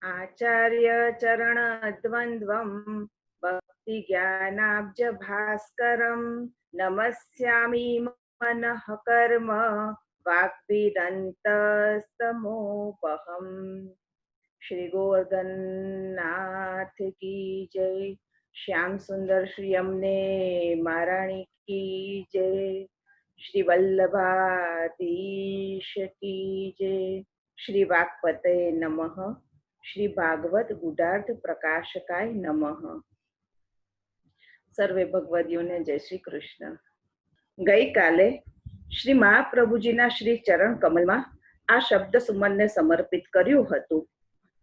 आचार्य चरण द्वन्द्वं भक्ति ज्ञानाब्ज भास्करं नमस्यामि मनः कर्म वाक्पीडन्तस्तमोपहम्। श्री गोवर्धन नाथ की जय। श्याम सुंदर श्री यमुने महारानी की जय। श्री वल्लभाधीश की जय। श्री वाक्पते नमः। श्री भागवत गुडार्थ प्रकाशकाय नमः। સર્વે ભગવદીઓને જય શ્રી કૃષ્ણ। ગઈકાલે શ્રી મહાપ્રભુજીના શ્રી ચરણ કમલમાં આ શબ્દ સુમનને સમર્પિત કર્યું હતું।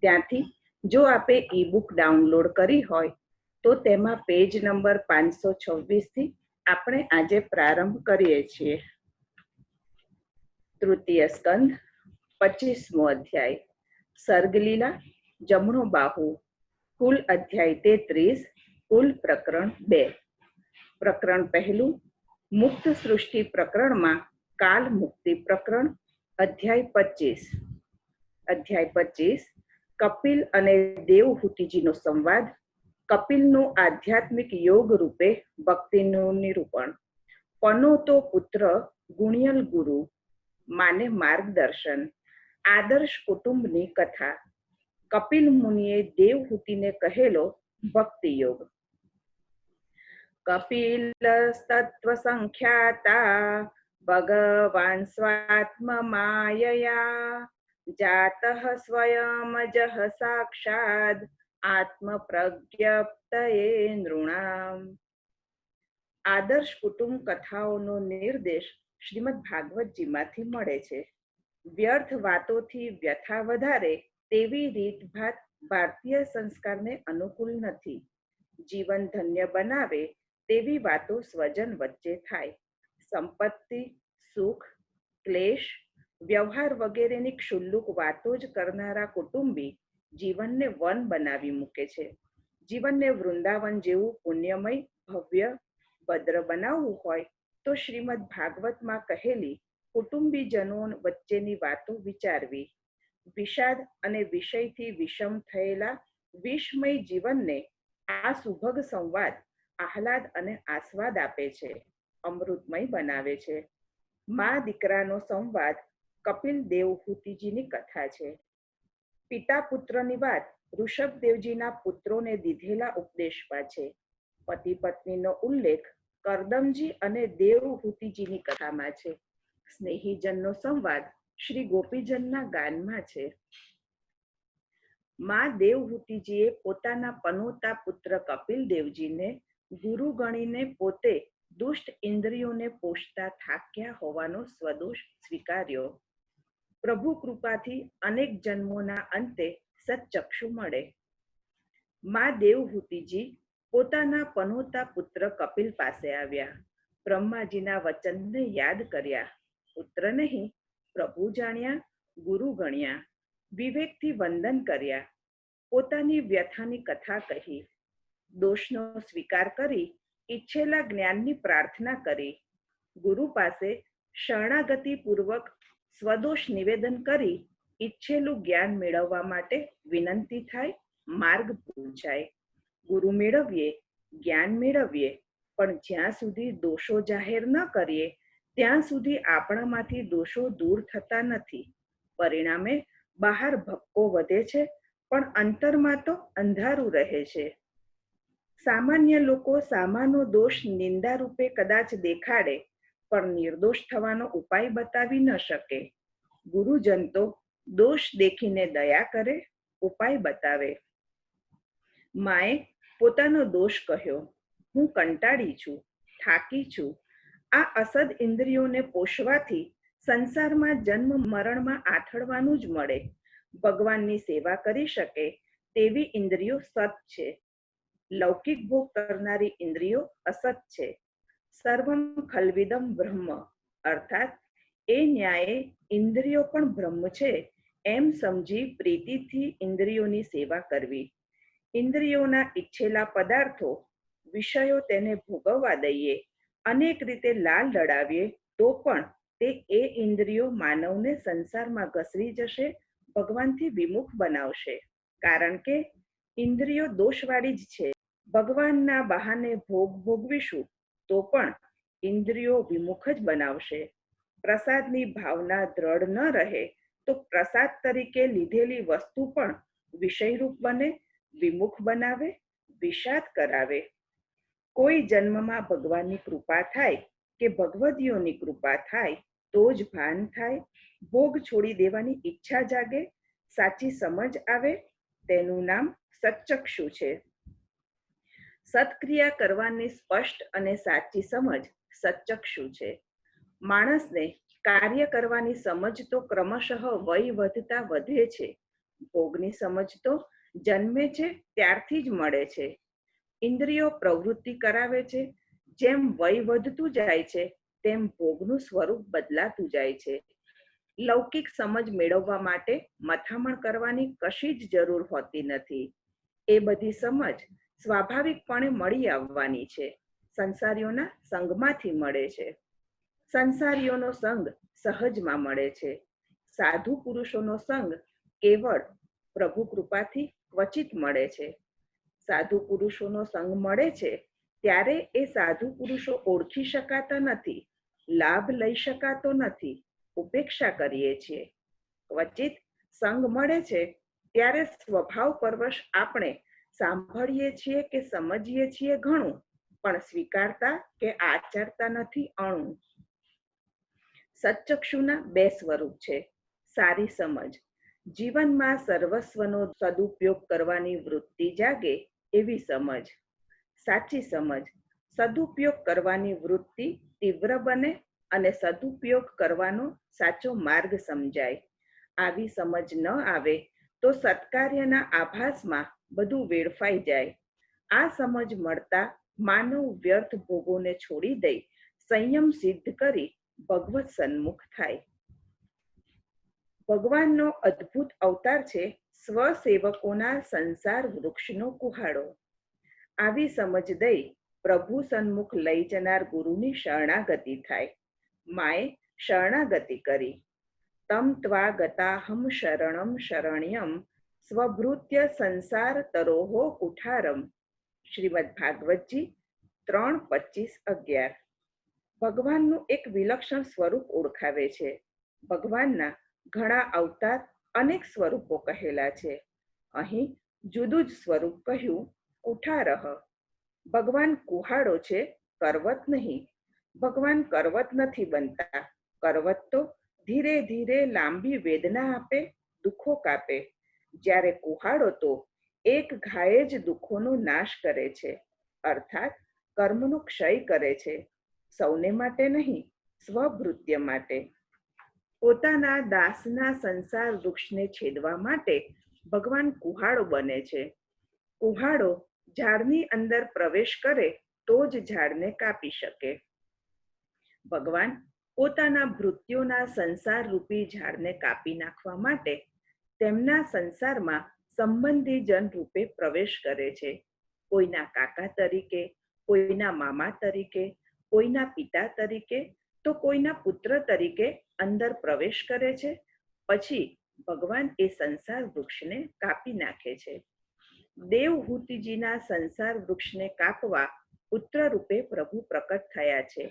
ત્યાંથી જો આપે ઈ બુક ડાઉનલોડ કરી હોય તો તેમાં પેજ નંબર 526 થી આપણે આજે પ્રારંભ કરીએ છીએ। તૃતીય સ્કંદ 25મો અધ્યાય સર્ગલીલા જમણો બાહુ કુલ અધ્યાય 33 કુલ પ્રકરણ 2। પ્રકરણ પહેલું મુક્ત સૃષ્ટિ પ્રકરણમાં કાલ મુક્તિ પ્રકરણ અધ્યાય 25। અધ્યાય 25 કપિલ અને દેવહૂતિજીનો સંવાદ, કપિલનું આધ્યાત્મિક યોગ રૂપે ભક્તિનું નિરૂપણ, પનોતો પુત્ર ગુણિયલ ગુરુ માને માર્ગદર્શન, આદર્શ કુટુંબની કથા, કપિલ મુનિએ દેવહૂતિને કહેલો ભક્તિ યોગ। કપિલ તત્વ સંખ્યાતા ભગવાન સ્વાત્મ માયયા જાતઃ સ્વયમજઃ સાક્ષાદ આત્મ પ્રજ્ઞપ્તયે નૃણામ। આદર્શ કુટુંબ કથાઓનો નિર્દેશ શ્રીમદ ભાગવતજીમાંથી મળે છે। વ્યર્થ વાતોથી વ્યથા વધારે તેવી રીતભાત ભારતીય સંસ્કારને અનુકૂળ નથી। જીવન ધન્ય બનાવે તેવી વાતો સ્વજન વચ્ચે થાય। સંપત્તિ, સુખ, ક્લેશ, વ્યવહાર વગેરેની ક્ષુલ્લુક વાતો જ કરનારા કુટુંબી જીવનને વન બનાવી મૂકે છે। જીવનને વૃંદાવન જેવું પુણ્યમય, ભવ્ય, ભદ્ર બનાવવું હોય તો શ્રીમદ ભાગવતમાં કહેલી કુટુંબીજનો વચ્ચેની વાતો વિચારવી। વિષાદ અને વિષયથી વિષમ થયેલા વિષમય જીવનને આ સુભગ સંવાદ આહલાદ અને આસ્વાદ આપે છે, અમૃતમય બનાવે છે। મા દીકરાનો સંવાદ કપિલ દેવહૂતિજીની કથા છે। પિતા પુત્રની વાત ઋષભદેવજીના પુત્રોને દીધેલા ઉપદેશમાં છે। પતિ પત્નીનો ઉલ્લેખ કરદમજી અને દેવહૂતિજીની કથામાં છે। સ્નેહીજનનો સંવાદ શ્રી ગોપીજનના ગાનમાં છે। મા દેવહૂતિજીએ પોતાના પનોતા પુત્ર કપિલ દેવજીને ગુરુ ગણીને પોતે દુષ્ટ ઇન્દ્રિયોને પોષતા થાક્યા હોવાનો સ્વદોષ સ્વીકાર્યો। પ્રભુ કૃપાથી અનેક જન્મોના અંતે સચ્ચક્ષુ મળે। મા દેવહૂતિજી પોતાના પનોતા પુત્ર કપિલ પાસે આવ્યા। બ્રહ્માજીના વચનને યાદ કર્યા। પુત્ર નહીં પ્રભુ જાણ્યા, ગુરુ ગણ્યા। વિવેકથી વંદન કર્યા। પોતાની વ્યથાની કથા કહી। દોષનો સ્વીકાર કરી ઈચ્છેલા જ્ઞાનની પ્રાર્થના કરી। ગુરુ પાસે શરણાગતિપૂર્વક સ્વદોષ નિવેદન કરી ઈચ્છેલું જ્ઞાન મેળવવા માટે વિનંતી થાય, માર્ગ પૂછાય। ગુરુ મેળવીએ, જ્ઞાન મેળવીએ, પણ જ્યાં સુધી દોષો જાહેર ન કરીએ ત્યાં સુધી આપણામાંથી દોષો દૂર થતા નથી। પરિણામે બહાર ભપકો વધે છે, પણ અંતરમાં તો અંધારું રહે છે। સામાન્ય લોકો સામાનો દોષ નિંદા રૂપે કદાચ દેખાડે, પણ નિર્દોષ થવાનો ઉપાય બતાવી ન શકે। ગુરુજન તો દોષ દેખીને દયા કરે, ઉપાય બતાવે। માએ પોતાનો દોષ કહ્યો। હું કંટાળી છું, થાકી છું। આ અસદ ઇન્દ્રિયોને પોષવાથી સંસારમાં જન્મ મરણમાં આથડવાનું જ મળે। ભગવાનની સેવા કરી શકે તેવી ઇન્દ્રિયો સત છે, લૌકિક ભોગ કરનારી ઇન્દ્રિયો અસત છે। સર્વમ ખલ્વિદમ બ્રહ્મ અર્થાત એ ન્યાયે ઇન્દ્રિયો પણ બ્રહ્મ છે એમ સમજી પ્રીતિથી ઇન્દ્રિયોની સેવા કરવી। ઇન્દ્રિયોના ઈચ્છેલા પદાર્થો, વિષયો તેને ભોગવવા દઈએ, અનેક રીતે લાલ લડાવીએ તો પણ તે એ ઇન્દ્રિયો માનવને સંસારમાં ઘસરી જશે, ભગવાનથી વિમુખ બનાવશે। કારણ કે ઇન્દ્રિયો દોષવાળી જ છે. ભગવાનના બહાને ભોગ ભોગવીશું તો પણ ઇન્દ્રિયો વિમુખ જ બનાવશે. પ્રસાદની ભાવના દ્રઢ ન રહે તો પ્રસાદ તરીકે લીધેલી વસ્તુ પણ વિષયરૂપ બને, વિમુખ બનાવે, વિષાદ કરાવે. કોઈ જન્મમાં ભગવાનની કૃપા થાય કે ભગવદીઓની કૃપા થાય તો જ ભાન થાય, ભોગ છોડી દેવાની ઈચ્છા જાગે, સાચી સમજ આવે. તેનું નામ સચ્ચક્ષુ છે. સત્ક્રિયા કરવાની સ્પષ્ટ અને સાચી સમજ સચ્ચક્ષુ છે. માણસને કાર્ય કરવાની સમજ તો ક્રમશઃ વય વધતા વધે છે. ભોગની સમજ તો જન્મે છે ત્યારથી જ મળે છે. ઇન્દ્રિયો પ્રવૃત્તિ કરાવે છે. જેમ વય વધતું જાય છે તેમ ભોગનું સ્વરૂપ બદલાતું જાય છે. લૌકિક સમજ મેળવવા માટે મથામણ કરવાની કશી જ જરૂર હોતી નથી. એ બધી સમજ સ્વાભાવિકપણે મળી આવવાની છે. સંસારીઓના સંગમાંથી મળે છે. સંસારીઓનો સંગ સહજમાં મળે છે. સાધુ પુરુષોનો સંગ કેવળ પ્રભુ કૃપાથી ક્વચિત મળે છે. સાધુ પુરુષોનો સંગ મળે છે ત્યારે એ સાધુ પુરુષો ઓળખી શકાતા નથી, લાભ લઈ શકાતો નથી, ઉપેક્ષા કરીએ છીએ. ક્વચિત સંગ મળે છે ત્યારે સ્વભાવ પરવશ આપણે સાંભળીએ છીએ કે સમજીએ છીએ ઘણું, પણ સ્વીકારતા કે આચરતા નથી અણું. સચ્ચક્ષુના બે સ્વરૂપ છે. સારી સમજ, જીવનમાં સર્વસ્વનો સદુપયોગ કરવાની વૃત્તિ જાગે એવી સમજ. સાચી સમજ, સદુપયોગ કરવાની વૃત્તિ તીવ્ર બને અને સદુપયોગ કરવાનો સાચો માર્ગ સમજાય. આવી સમજ ન આવે તો સત્કાર્યના આભાસમાં બધું વેડફાઈ જાય. આ સમજ મળતા માનવ વ્યર્થ ભોગોને છોડી દઈ સંયમ સિદ્ધ કરી ભગવત સન્મુખ થાય. ભગવાનનો અદ્ભુત અવતાર છે સ્વસેવકોના સંસાર વૃક્ષનો કુહાડો. આવી સમજ દઈ પ્રભુ સન્મુખ લઈ જનાર ગુરુની શરણાગતિ થાય. માએ શરણાગતિ કરી. તમ ત્વાગતાહમ શરણમ શરણ્યમ સ્વભૃત્ય સંસાર તરોહો કુઠારમ. શ્રીમદ ભાગવતજી 3:25-11. ભગવાનનું એક વિલક્ષણ સ્વરૂપ ઓળખાવે છે. ભગવાનના ઘણા અવતાર અનેક સ્વરૂપો કહેલા છે. અહીં જુદું જ સ્વરૂપ કહ્યું, કુઠારહ. ભગવાન કુહાડો છે, કરવત નહીં. ભગવાન કરવત નથી બનતા. કરવત તો ધીરે ધીરે લાંબી વેદના આપે, દુઃખો કાપે. જ્યારે કુહાડો તો એક ઘાયે જ દુઃખોનો નાશ કરે છે, અર્થાત કર્મનો ક્ષય કરે છે. સૌને માટે નહીં, સ્વભૃત્ય માટે. પોતાના દાસના સંસાર વૃક્ષને છેદવા માટે ભગવાન કુહાડો બને છે. કુહાડો ઝાડની અંદર પ્રવેશ કરે તો જ ઝાડને કાપી શકે. ભગવાન પોતાના ભૃત્યોના સંસાર રૂપી ઝાડને કાપી નાખવા માટે તેમના સંસારમાં સંબંધીજન રૂપે પ્રવેશ કરે છે. કોઈના કાકા તરીકે, કોઈના મામા તરીકે, કોઈના પિતા તરીકે તો કોઈના પુત્ર તરીકે અંદર પ્રવેશ કરે છે. પછી ભગવાન એ સંસાર વૃક્ષને કાપી નાખે છે. દેવહૂતિજીના સંસાર વૃક્ષને કાપવા પુત્ર રૂપે પ્રભુ પ્રકટ થયા છે.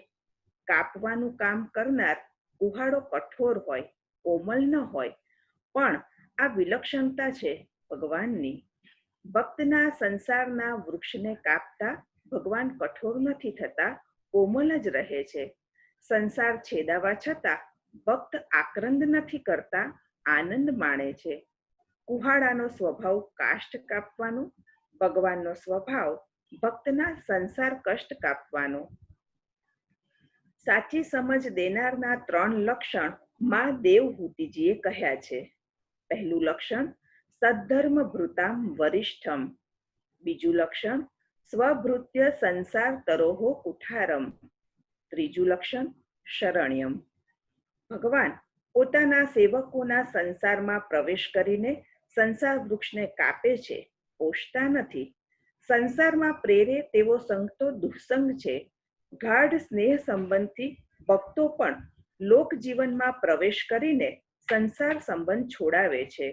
કાપવાનું કામ કરનાર કુહાડો કઠોર હોય, કોમલ ન હોય, પણ આ વિલક્ષણતા છે ભગવાનની. ભક્તના સંસારના વૃક્ષને કાપતા ભગવાન કઠોર નથી થતા, કોમલ જ રહે છે. સંસાર છેદાવા છતાં ભક્ત આક્રંદ નથી કરતા, આનંદ માણે છે. કુહાડાનો સ્વભાવ કાષ્ઠ કાપવાનો, ભગવાનનો સ્વભાવ ભક્તના સંસાર કષ્ટ કાપવાનો. સાચી સમજ દેનારના 3 લક્ષણ માં દેવહૂતિજીએ કહ્યા છે. પહેલું લક્ષણ સદ્ધર્મ ભૃતામ વરિષ્ઠમ. બીજું લક્ષણ સ્વભૃત્ય સંસાર તરોહો કુઠારમ. ત્રીજું લક્ષણ શરણ્યમ. ભગવાન પોતાના સેવકોના સંસારમાં પ્રવેશ કરીને સંસાર વૃક્ષને કાપે છે, પોષતા નથી. સંસારમાં પ્રેરે તેવો સંગ તો દુઃસંગ છે. ગાઢ સ્નેહ સંબંધથી ભક્તો પણ લોક જીવનમાં પ્રવેશ કરીને સંસાર સંબંધ છોડાવે છે.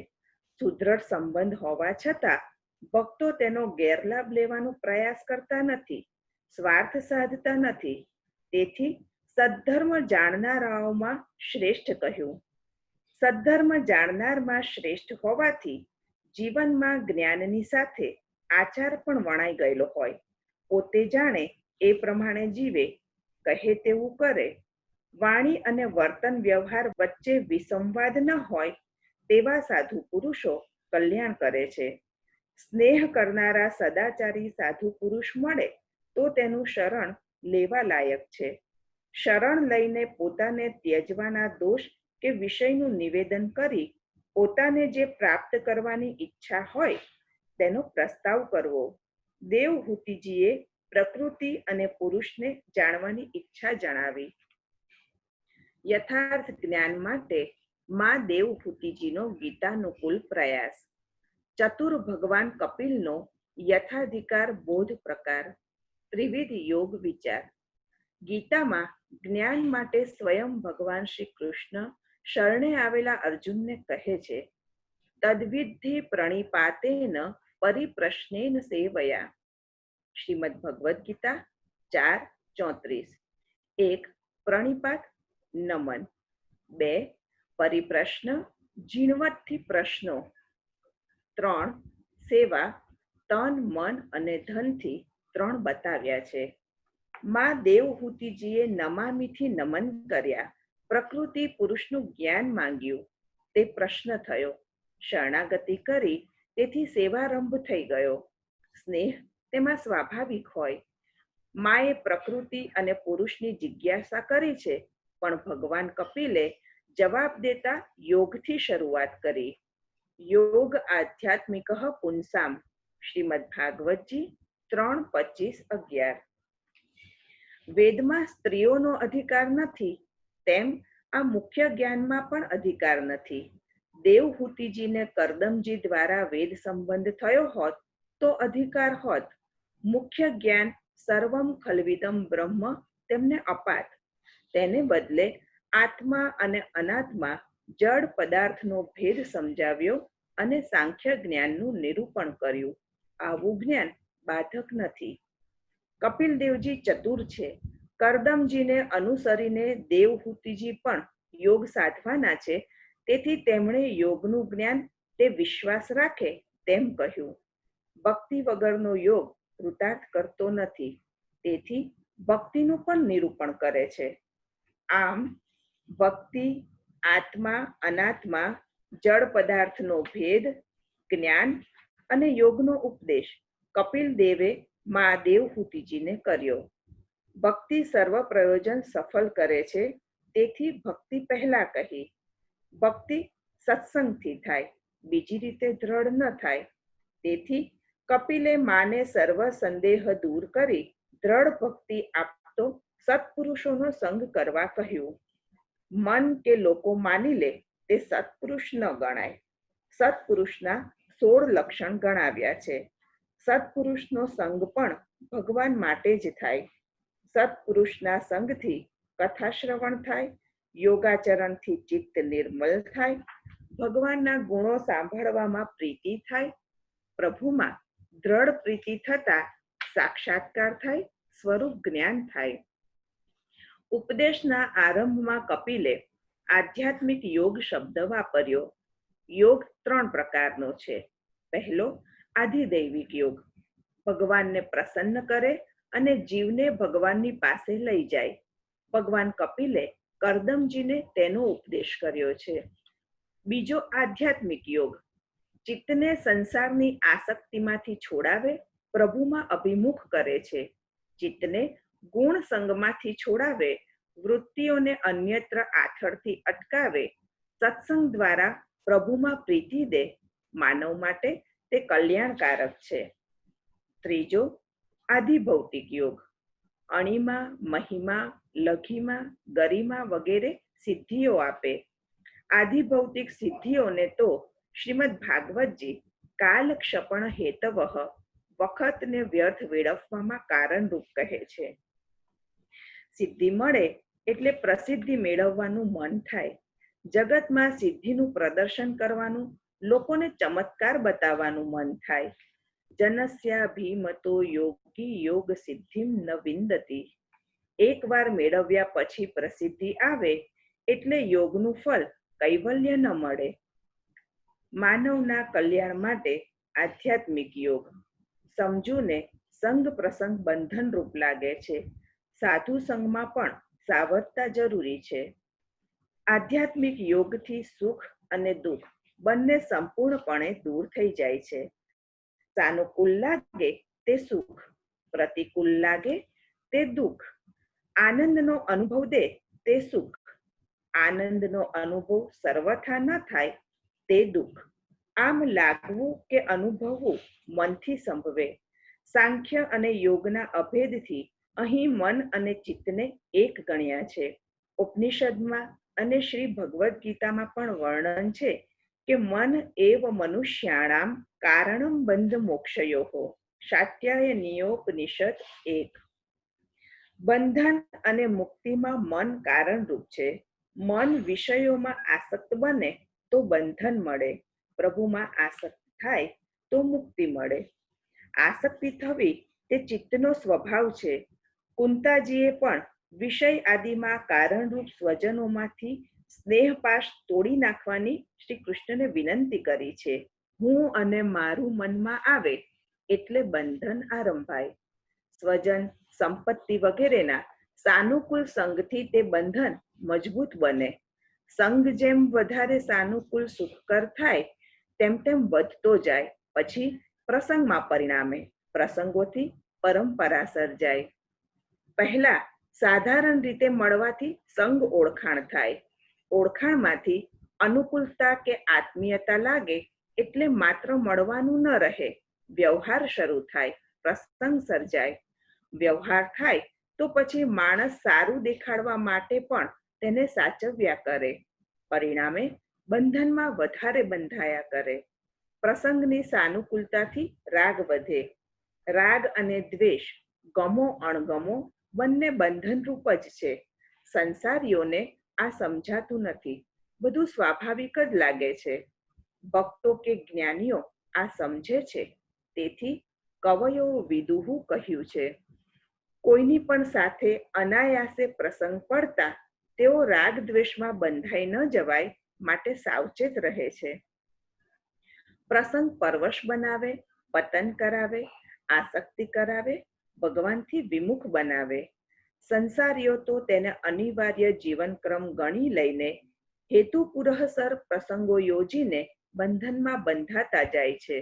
સુદૃઢ સંબંધ હોવા છતાં ભક્તો તેનો ગેરલાભ લેવાનો પ્રયાસ કરતા નથી, સ્વાર્થ સાધતા નથી. તેથી સદ્ધર્મ જાણનારાઓમાં શ્રેષ્ઠ કહ્યું. સદ્ધર્મ જાણનારમાં શ્રેષ્ઠ હોવાથી જીવનમાં જ્ઞાનની સાથે આચાર પણ વણાઈ ગયેલો હોય. પોતે જાણે એ પ્રમાણે જીવે, કહે તેવું કરે, વાણી અને વર્તન વ્યવહાર વચ્ચે વિસંવાદ ન હોય તેવા સાધુ પુરુષો કલ્યાણ કરે છે. સ્નેહ કરનારા સદાચારી સાધુ પુરુષ મળે તો તેનું શરણ લેવા લાયક છે. શરણ લઈને પોતાને ત્યજવાના દોષ કે વિષયનું નિવેદન કરી પોતાને જે પ્રાપ્ત કરવાની ઈચ્છા હોય તેનો પ્રસ્તાવ કરવો. દેવહૂતિજીએ પ્રકૃતિ અને પુરુષને જાણવાની ઈચ્છા જણાવી. યથાર્થ જ્ઞાન માટે મા દેવહૂતિજીનો ગીતાનુકૂળ પ્રયાસ. ચતુર ભગવાન કપિલનો યથાધિકાર બોધ પ્રકાર. ત્રિવિધ યોગ વિચાર. ગીતામાં જ્ઞાન માટે સ્વયં ભગવાન શ્રી કૃષ્ણ શરણે આવેલા અર્જુનને કહે છે, તદ્વિદ્ધિ પ્રણિપાતેન પરિપ્રશ્નેન સેવયા. શ્રીમદ ભગવદ્ ગીતા 4:34. 1. પ્રણિપાત નમન. 2. પરિપ્રશ્ન ઝીણવટથી પ્રશ્નો. 3. સેવા તન મન અને ધનથી 3 બતાવ્યા છે. મા દેવહૂતિજીએ નમામીથી નમન કર્યા. પ્રકૃતિ પુરુષનું જ્ઞાન માંગ્યું, તે પ્રશ્ન થયો. શરણાગતિ કરી તેથી સેવારંભ થઈ ગયો. સ્નેહ તેમાં સ્વાભાવિક હોય. માએ પ્રકૃતિ અને પુરુષની જિજ્ઞાસા કરી છે, પણ ભગવાન કપિલે જવાબ દેતા યોગથી શરૂઆત કરી. યોગ આધ્યાત્મિક પુંસામ. શ્રીમદ ભાગવતજી 3:25-11. વેદમાં સ્ત્રીઓનો અધિકાર નથી, તેમ આ મુખ્ય જ્ઞાનમાં પણ અધિકાર નથી. દેવહૂતિજીને કરદમજી દ્વારા વેદ સંબંધ થયો હોત તો અધિકાર હોત. મુખ્ય જ્ઞાન સર્વમ ખલ્વિદમ બ્રહ્મ તેમને અપાત. તેને બદલે આત્મા અને અનાત્મા જડ પદાર્થનો ભેદ સમજાવ્યો અને સાંખ્ય જ્ઞાનનું નિરૂપણ કર્યું. આવું જ્ઞાન બાધક નથી. કપિલદેવજી ચતુર છે. કરદમજીને અનુસરીને દેવહૂતિજી પણ યોગ સાધવાના છે, તેથી તેમણે યોગનું જ્ઞાન તે વિશ્વાસ રાખે તેમ કહ્યું. ભક્તિ વગરનો યોગ કૃતાર્થ કરતો નથી, તેથી ભક્તિનું પણ નિરૂપણ કરે છે. આમ ભક્તિ, આત્મા, અનાત્મા, જડ પદાર્થનો ભેદ, જ્ઞાન અને યોગનો ઉપદેશ કપિલ દેવે મા દેવહૂતિજીને કર્યો. ભક્તિ સર્વ પ્રયોજન સફળ કરે છે, તેથી ભક્તિ પહેલા કહી. ભક્તિ સત્સંગથી થાય, બીજી રીતે દ્રઢ ન થાય. તેથી કપિલે માને સર્વ સંદેહ દૂર કરી દ્રઢ ભક્તિ આપતો સત્પુરુષોનો સંગ કરવા કહ્યું. મન કે લોકો માની લે તે સત્પુરુષ ન ગણાય. સત્પુરુષના 16 લક્ષણ ગણાવ્યા છે. સત્પુરુષનો સંગ પણ ભગવાન માટે જ થાય. સત્પુરુષના સંગથી કથા શ્રવણ થાય, યોગાચરણથી ચિત્ત નિર્મલ થાય, ભગવાનના ગુણો સાંભળવામાં પ્રીતિ થાય, પ્રભુમાં દ્રઢ પ્રીતિ થતા સાક્ષાત્કાર થાય, સ્વરૂપ જ્ઞાન થાય. ઉપદેશના આરંભમાં કપિલે આધ્યાત્મિક યોગ શબ્દ વાપર્યો. યોગ 3 પ્રકારનો છે. પહેલો આધિદૈવિક યોગ, ભગવાનને પ્રસન્ન કરે અને જીવને ભગવાનની પાસે લઈ જાય. ભગવાન કપિલે કરદમજીને તેનો ઉપદેશ કર્યો છે. બીજો આધ્યાત્મિક યોગ, ચિત્તને સંસારની આસક્તિમાંથી છોડાવે, પ્રભુમાં અભિમુખ કરે છે. ચિત્તને ગુણ સંગમાંથી છોડાવે, વૃત્તિઓને અન્યત્ર આથડથી અટકાવે, સત્સંગ દ્વારા પ્રભુમાં પ્રીતિ દે, માનવ માટે તે કલ્યાણકારક છે. ત્રીજો આધિભૌતિક યોગ, અણિમા, મહિમા, લઘિમા, ગરિમા વગેરે સિદ્ધિઓ આપે. આધિભૌતિક સિદ્ધિઓને તો શ્રીમદ ભાગવતજી કાલ ક્ષપણ હેતવઃ, વખતને વ્યર્થ વેડફવામાં કારણરૂપ કહે છે. સિદ્ધિ મળે એટલે પ્રસિદ્ધિ મેળવવાનું મન થાય. જગતમાં સિદ્ધિનું પ્રદર્શન કરવાનું લોકોને ચમત્કાર બતાવવાનું મન થાય. જનસ્યાભિમતો યોગી યોગ સિદ્ધિમ ન વિંદતી. એકવાર મેળવ્યા પછી પ્રસિદ્ધિ આવે એટલે યોગનું ફળ કૈવલ્ય ન મળે. માનવના કલ્યાણ માટે આધ્યાત્મિક યોગ. સમજૂને સંગ પ્રસંગ બંધન રૂપ લાગે છે. સાધુ સંગમાં પણ સાવધતા જરૂરી છે. આધ્યાત્મિક યોગથી સુખ અને દુઃખ બંને સંપૂર્ણપણે દૂર થઈ જાય છે. સાનુકૂળ લાગે તે સુખ, પ્રતિકૂળ લાગે તે દુઃખ. આનંદનો અનુભવ દે તે સુખ, આનંદનો અનુભવ સર્વથા ન થાય તે દુઃખ. આમ લાગવું કે અનુભવવું મનથી સંભવે. સાંખ્ય અને યોગના અભેદથી અહીં મન અને ચિત્તને એક ગણ્યા છે. ઉપનિષદમાં અને શ્રી ભગવદ્ ગીતામાં પણ વર્ણન છે કે મન એવ મનુષ્યાણામ કારણમ બંધ મોક્ષયોઃ. શાક્યાયનીયોપનિષદ 1. બંધન અને મુક્તિમાં મન કારણરૂપ છે. મન વિષયોમાં આસક્ત બને તો બંધન મળે, પ્રભુમાં આસક્ત થાય તો મુક્તિ મળે. આસક્તિ થવી તે ચિત્તનો સ્વભાવ છે. કુંતાજીએ પણ વિષય આદિમાં કારણરૂપ સ્વજનોમાંથી સ્નેહપાશ તોડી નાખવાની શ્રી કૃષ્ણને વિનંતી કરી છે. હું અને મારું મનમાં આવે એટલે બંધન આરંભાય. સ્વજન, સંપત્તિ વગેરેના સાનુકૂળ સંગથી તે બંધન મજબૂત બને. સંગ જેમ વધારે સાનુકૂળ સુખકર થાય તેમ તેમ વધતો જાય, પછી પ્રસંગમાં પરિણામે. પ્રસંગોથી પરંપરા સર્જાય. પહેલા સાધારણ રીતે મળવાથી સંગ ઓળખાણ થાય. ઓળખાણમાંથી અનુકૂળતા કે આત્મીયતા લાગે એટલે માત્ર મળવાનું ન રહે, વ્યવહાર શરૂ થાય, પ્રસંગ સર્જાય. વ્યવહાર થાય તો પછી માણસ સારું દેખાડવા માટે પણ તેને સાચવ્યા કરે. પરિણામે બંધનમાં વધારે બંધાયા કરે. પ્રસંગની સાનુકૂળતાથી રાગ વધે. રાગ અને દ્વેષ, ગમો અણગમો બંને બંધનરૂપ જ છે. સંસારીઓને આ સમજાતું નથી, બધું સ્વાભાવિક જ લાગે છે. ભક્તો કે જ્ઞાનીઓ આ સમજે છે. તેથી કવયો વિદુહુ કહ્યું છે, કોઈની પણ સાથે અનાયાસે પ્રસંગ પડતા તેઓ રાગ દ્વેષમાં બંધાઈ ન જવાય માટે સાવચેત રહે છે. પ્રસંગ પરવશ બનાવે, પતન કરાવે, આસક્તિ કરાવે, ભગવાનથી વિમુખ બનાવે. સંસારીઓ તો તેને અનિવાર્ય જીવનક્રમ ગણી લઈને હેતુપુરઃસર પ્રસંગો યોજીને બંધનમાં બંધાતા જાય છે.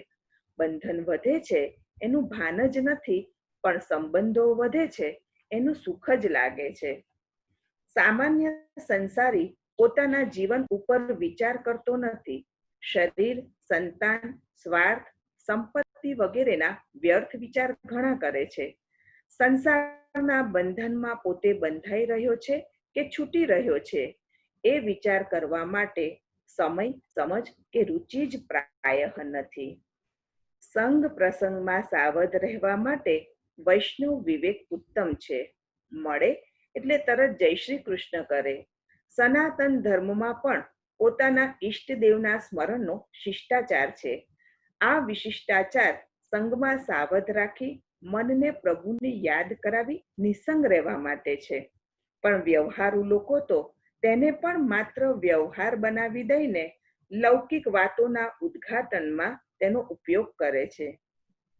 બંધન વધે છે એનું ભાન જ નથી, પણ સંબંધો વધે છે એનું સુખ જ લાગે છે. સામાન્ય સંસારી પોતાના જીવન ઉપર વિચાર કરતો નથી. શરીર, સંતાન, સ્વાર્થ, સંપત્તિ વગેરેના વ્યર્થ વિચાર ઘણા કરે છે. સંસારના બંધનમાં પોતે બંધાઈ રહ્યો છે કે છૂટી રહ્યો છે એ વિચાર કરવા માટે સમય, સમજ કે રુચિ જ પ્રાયઃ નથી. સંગ પ્રસંગમાં સાવધ રહેવા માટે વૈષ્ણવ વિવેક ઉત્તમ છે. મળે એટલે તરત જય શ્રી કૃષ્ણ કરે. સનાતન ધર્મમાં પણ પોતાના ઈષ્ટદેવના સ્મરણનો શિષ્ટાચાર છે. આ વિશિષ્ટાચાર સંગમાં સાવધ રાખી મનને પ્રભુની યાદ કરાવી નિસંગ રહેવા માટે છે. પણ વ્યવહારુ લોકો તો તેને પણ માત્ર વ્યવહાર બનાવી દઈને લૌકિક વાતોના ઉદ્ઘાટનમાં તેનો ઉપયોગ કરે છે.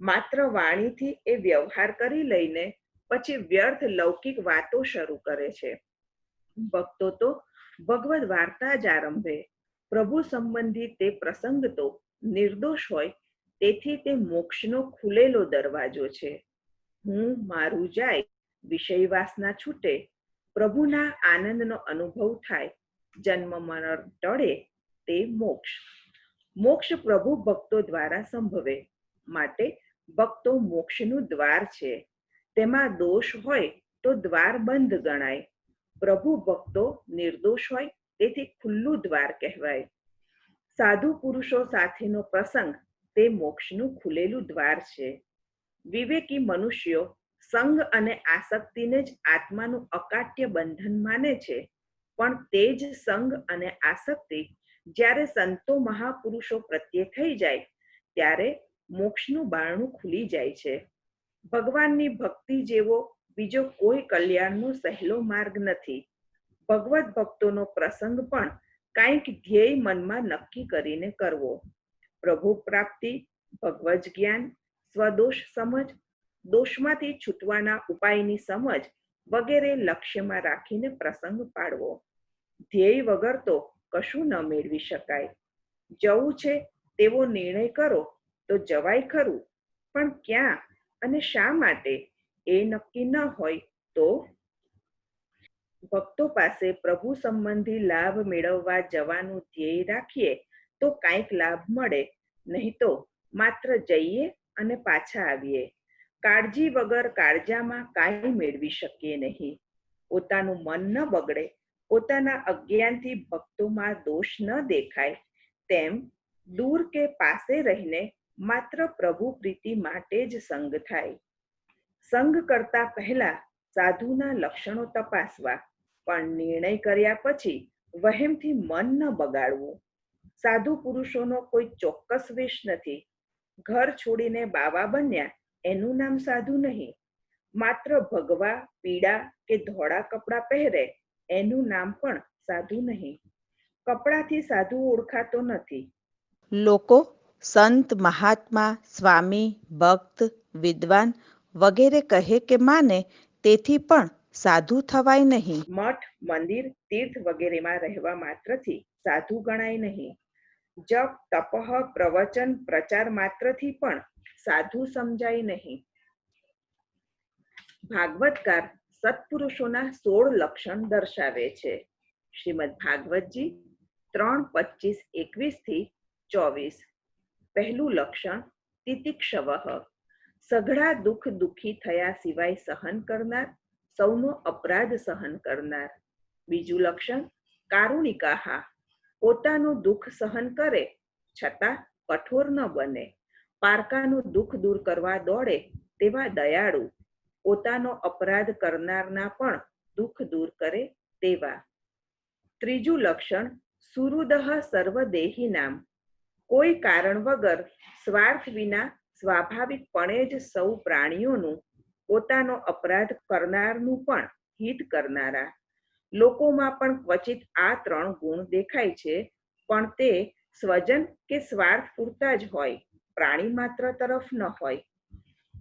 માત્ર વાણીથી એ વ્યવહાર કરી લઈને પછી વ્યર્થ લૌકિક વાતો શરૂ કરે છે. ભક્તો તો ભગવદ વાર્તા જ આરંભે. પ્રભુ સંબંધી તે પ્રસંગ તો નિર્દોષ હોય, તેથી તે મોક્ષનો ખુલેલો દરવાજો છે. હું મારું જાય, વિષય વાસના છૂટે, પ્રભુના આનંદનો અનુભવ થાય, જન્મ મરણ ટળે તે મોક્ષ. મોક્ષ પ્રભુ ભક્તો દ્વારા સંભવે, માટે ભક્તો મોક્ષનું દ્વાર છે. તેમાં દોષ હોય તો દ્વાર બંધ ગણાય. પ્રભુ ભક્તો નિર્દોષ હોય તેથી ખુલ્લું દ્વાર કહેવાય. સાધુ પુરુષો સાથેનો પ્રસંગ તે મોક્ષનું ખુલેલું દ્વાર છે. વિવેકી મનુષ્યો સંગ અને આસક્તિને જ આત્માનું અકાટ્ય બંધન માને છે, પણ તે જ સંગ અને આસક્તિ જ્યારે સંતો મહાપુરુષો પ્રત્યે થઈ જાય ત્યારે મોક્ષનું બારણું ખુલી જાય છે. ભગવાનની ભક્તિ જેવો બીજો કોઈ કલ્યાણનો સહેલો માર્ગ નથી. ભગવત ભક્તોનો પ્રસંગ પણ કાંઈક ધ્યેય મનમાં નક્કી કરીને કરવો. પ્રભુ પ્રાપ્તિ, ભગવત જ્ઞાન, સ્વદોષ સમજ, દોષમાંથી છૂટવાના ઉપાયની સમજ વગેરે લક્ષ્યમાં રાખીને પ્રસંગ પાડવો. ધ્યેય વગર તો કશું ન મેળવી શકાય. જવું છે તેવો નિર્ણય કરો તો જવાય ખરું, પણ ક્યાં અને શા માટે એ નક્કી ન હોય તો ભક્તો પાસે પ્રભુ સંબંધી લાભ મેળવવા જવાનું ધ્યેય રાખીએ તો કાંઈક લાભ મળે, નહીં તો માત્ર જઈએ અને પાછા આવીએ. કાળજી વગર કાળજામાં કાંઈ મેળવી શકીએ નહીં. પોતાનું મન ન બગડે, પોતાના અજ્ઞાનથી ભક્તોમાં દોષ ન દેખાય, તેમ દૂર કે પાસે રહીને માત્ર પ્રભુ પ્રીતિ માટે જ સંગ થાય. સંગ કરતા પહેલા સાધુના લક્ષણો તપાસવા, પણ નિર્ણય કર્યા પછી વહેમથી મન ન બગાડવું. સાધુ પુરુષોનો કોઈ ચોક્કસ વેશ નથી. ઘર છોડીને બાવા બન્યા એનું નામ સાધુ નહીં. માત્ર ભગવા, પીળા કે ધોળા કપડાં પહેરે એનું નામ પણ સાધુ નહીં. કપડાથી સાધુ ઓળખાતો નથી. લોકો સંત, મહાત્મા, સ્વામી, ભક્ત, વિદ્વાન વગેરે કહે કે માને તેથી પણ સાધુ થવાય નહીં. મઠ, મંદિર, તીર્થ વગેરેમાં રહેવા માત્રથી સાધુ ગણાય નહીં. જપ, તપઃ, પ્રવચન, પ્રચાર માત્રથી પણ સાધુ સમજાય નહીં. ભાગવતકાર સત્પુરુષોના 16 લક્ષણ દર્શાવે છે. શ્રીમદ ભાગવતજી 3:25-21-24. પહેલું લક્ષણ તિતિક્ષવઃ, સઘળા દુઃખ દુઃખી થયા સિવાય સહન કરનાર, સૌનો અપરાધ સહન કરનાર. બીજું લક્ષણ કારુણિકાહ, પોતાનું દુઃખ સહન કરે છતાં કઠોર ન બને, પારકાનું દુઃખ દૂર કરવા દોડે તેવા દયાળુ, પોતાનો અપરાધ કરનારના પણ દુઃખ દૂર કરે તેવા. ત્રીજું લક્ષણ સુહૃદઃ સર્વદેહિનામ, કોઈ કારણ વગર સ્વાર્થ વિના સ્વાભાવિકપણે જ સૌ પ્રાણીઓનું, પોતાનો અપરાધ કરનારનું પણ હિત કરનારા. લોકોમાં પણ ક્વચિત આ 3 ગુણ દેખાય છે, પણ તે સ્વજન કે સ્વાર્થ પૂરતા જ હોય, પ્રાણી માત્ર તરફ ન હોય.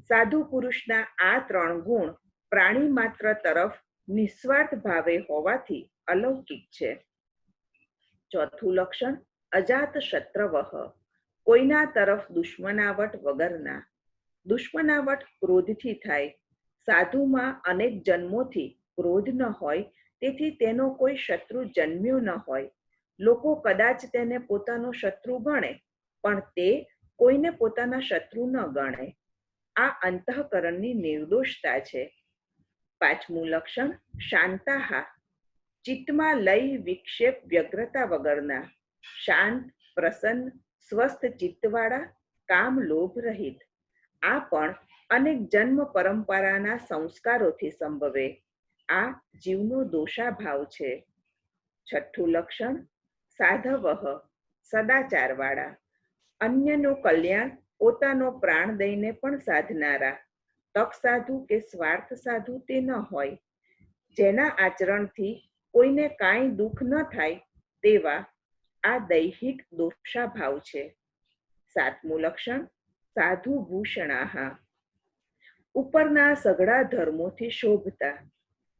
સાધુ પુરુષના આ 3 ગુણ પ્રાણી માત્ર તરફ નિસ્વાર્થ ભાવે હોવાથી અલૌકિક છે. ચોથું લક્ષણ અજાત શત્રવઃ, કોઈના તરફ દુશ્મનાવટ વગરના. દુશ્મનાવટ ક્રોધથી થાય. સાધુમાં અનેક જન્મોથી ક્રોધ ન હોય, તેથી તેનો કોઈ શત્રુ જન્મ્યો ન હોય. લોકો કદાચ તેને પોતાનો શત્રુ ગણે, પણ તે કોઈને પોતાના શત્રુ ન ગણે. આ અંતઃકરણની નિર્દોષતા છે. પાંચમું લક્ષણ શાંતાહ, ચિત્તમાં લય વિક્ષેપ વ્યગ્રતા વગરના. શાંત, પ્રસન્ન, સ્વસ્થ ચિત્તવાળા, કામ લોભ રહિત. આ પણ અનેક જન્મ પરંપરાના સંસ્કારોથી સંભવે. આ જીવનો દોષાભાવ છે. છઠ્ઠું લક્ષણ સાધવઃ, સદાચારવાળા, અન્યનું કલ્યાણ પોતાનો પ્રાણ દઈને પણ સાધનારા. તક સાધુ કે સ્વાર્થ સાધુ તે ન હોય. જેના આચરણથી કોઈને કાંઈ દુઃખ ન થાય તેવા. આ દૈહિક દોષાભાવ છે. સાતમું લક્ષણ સાધુ ભૂષણાહ, ઉપરના સઘળા ધર્મોથી શોભતા.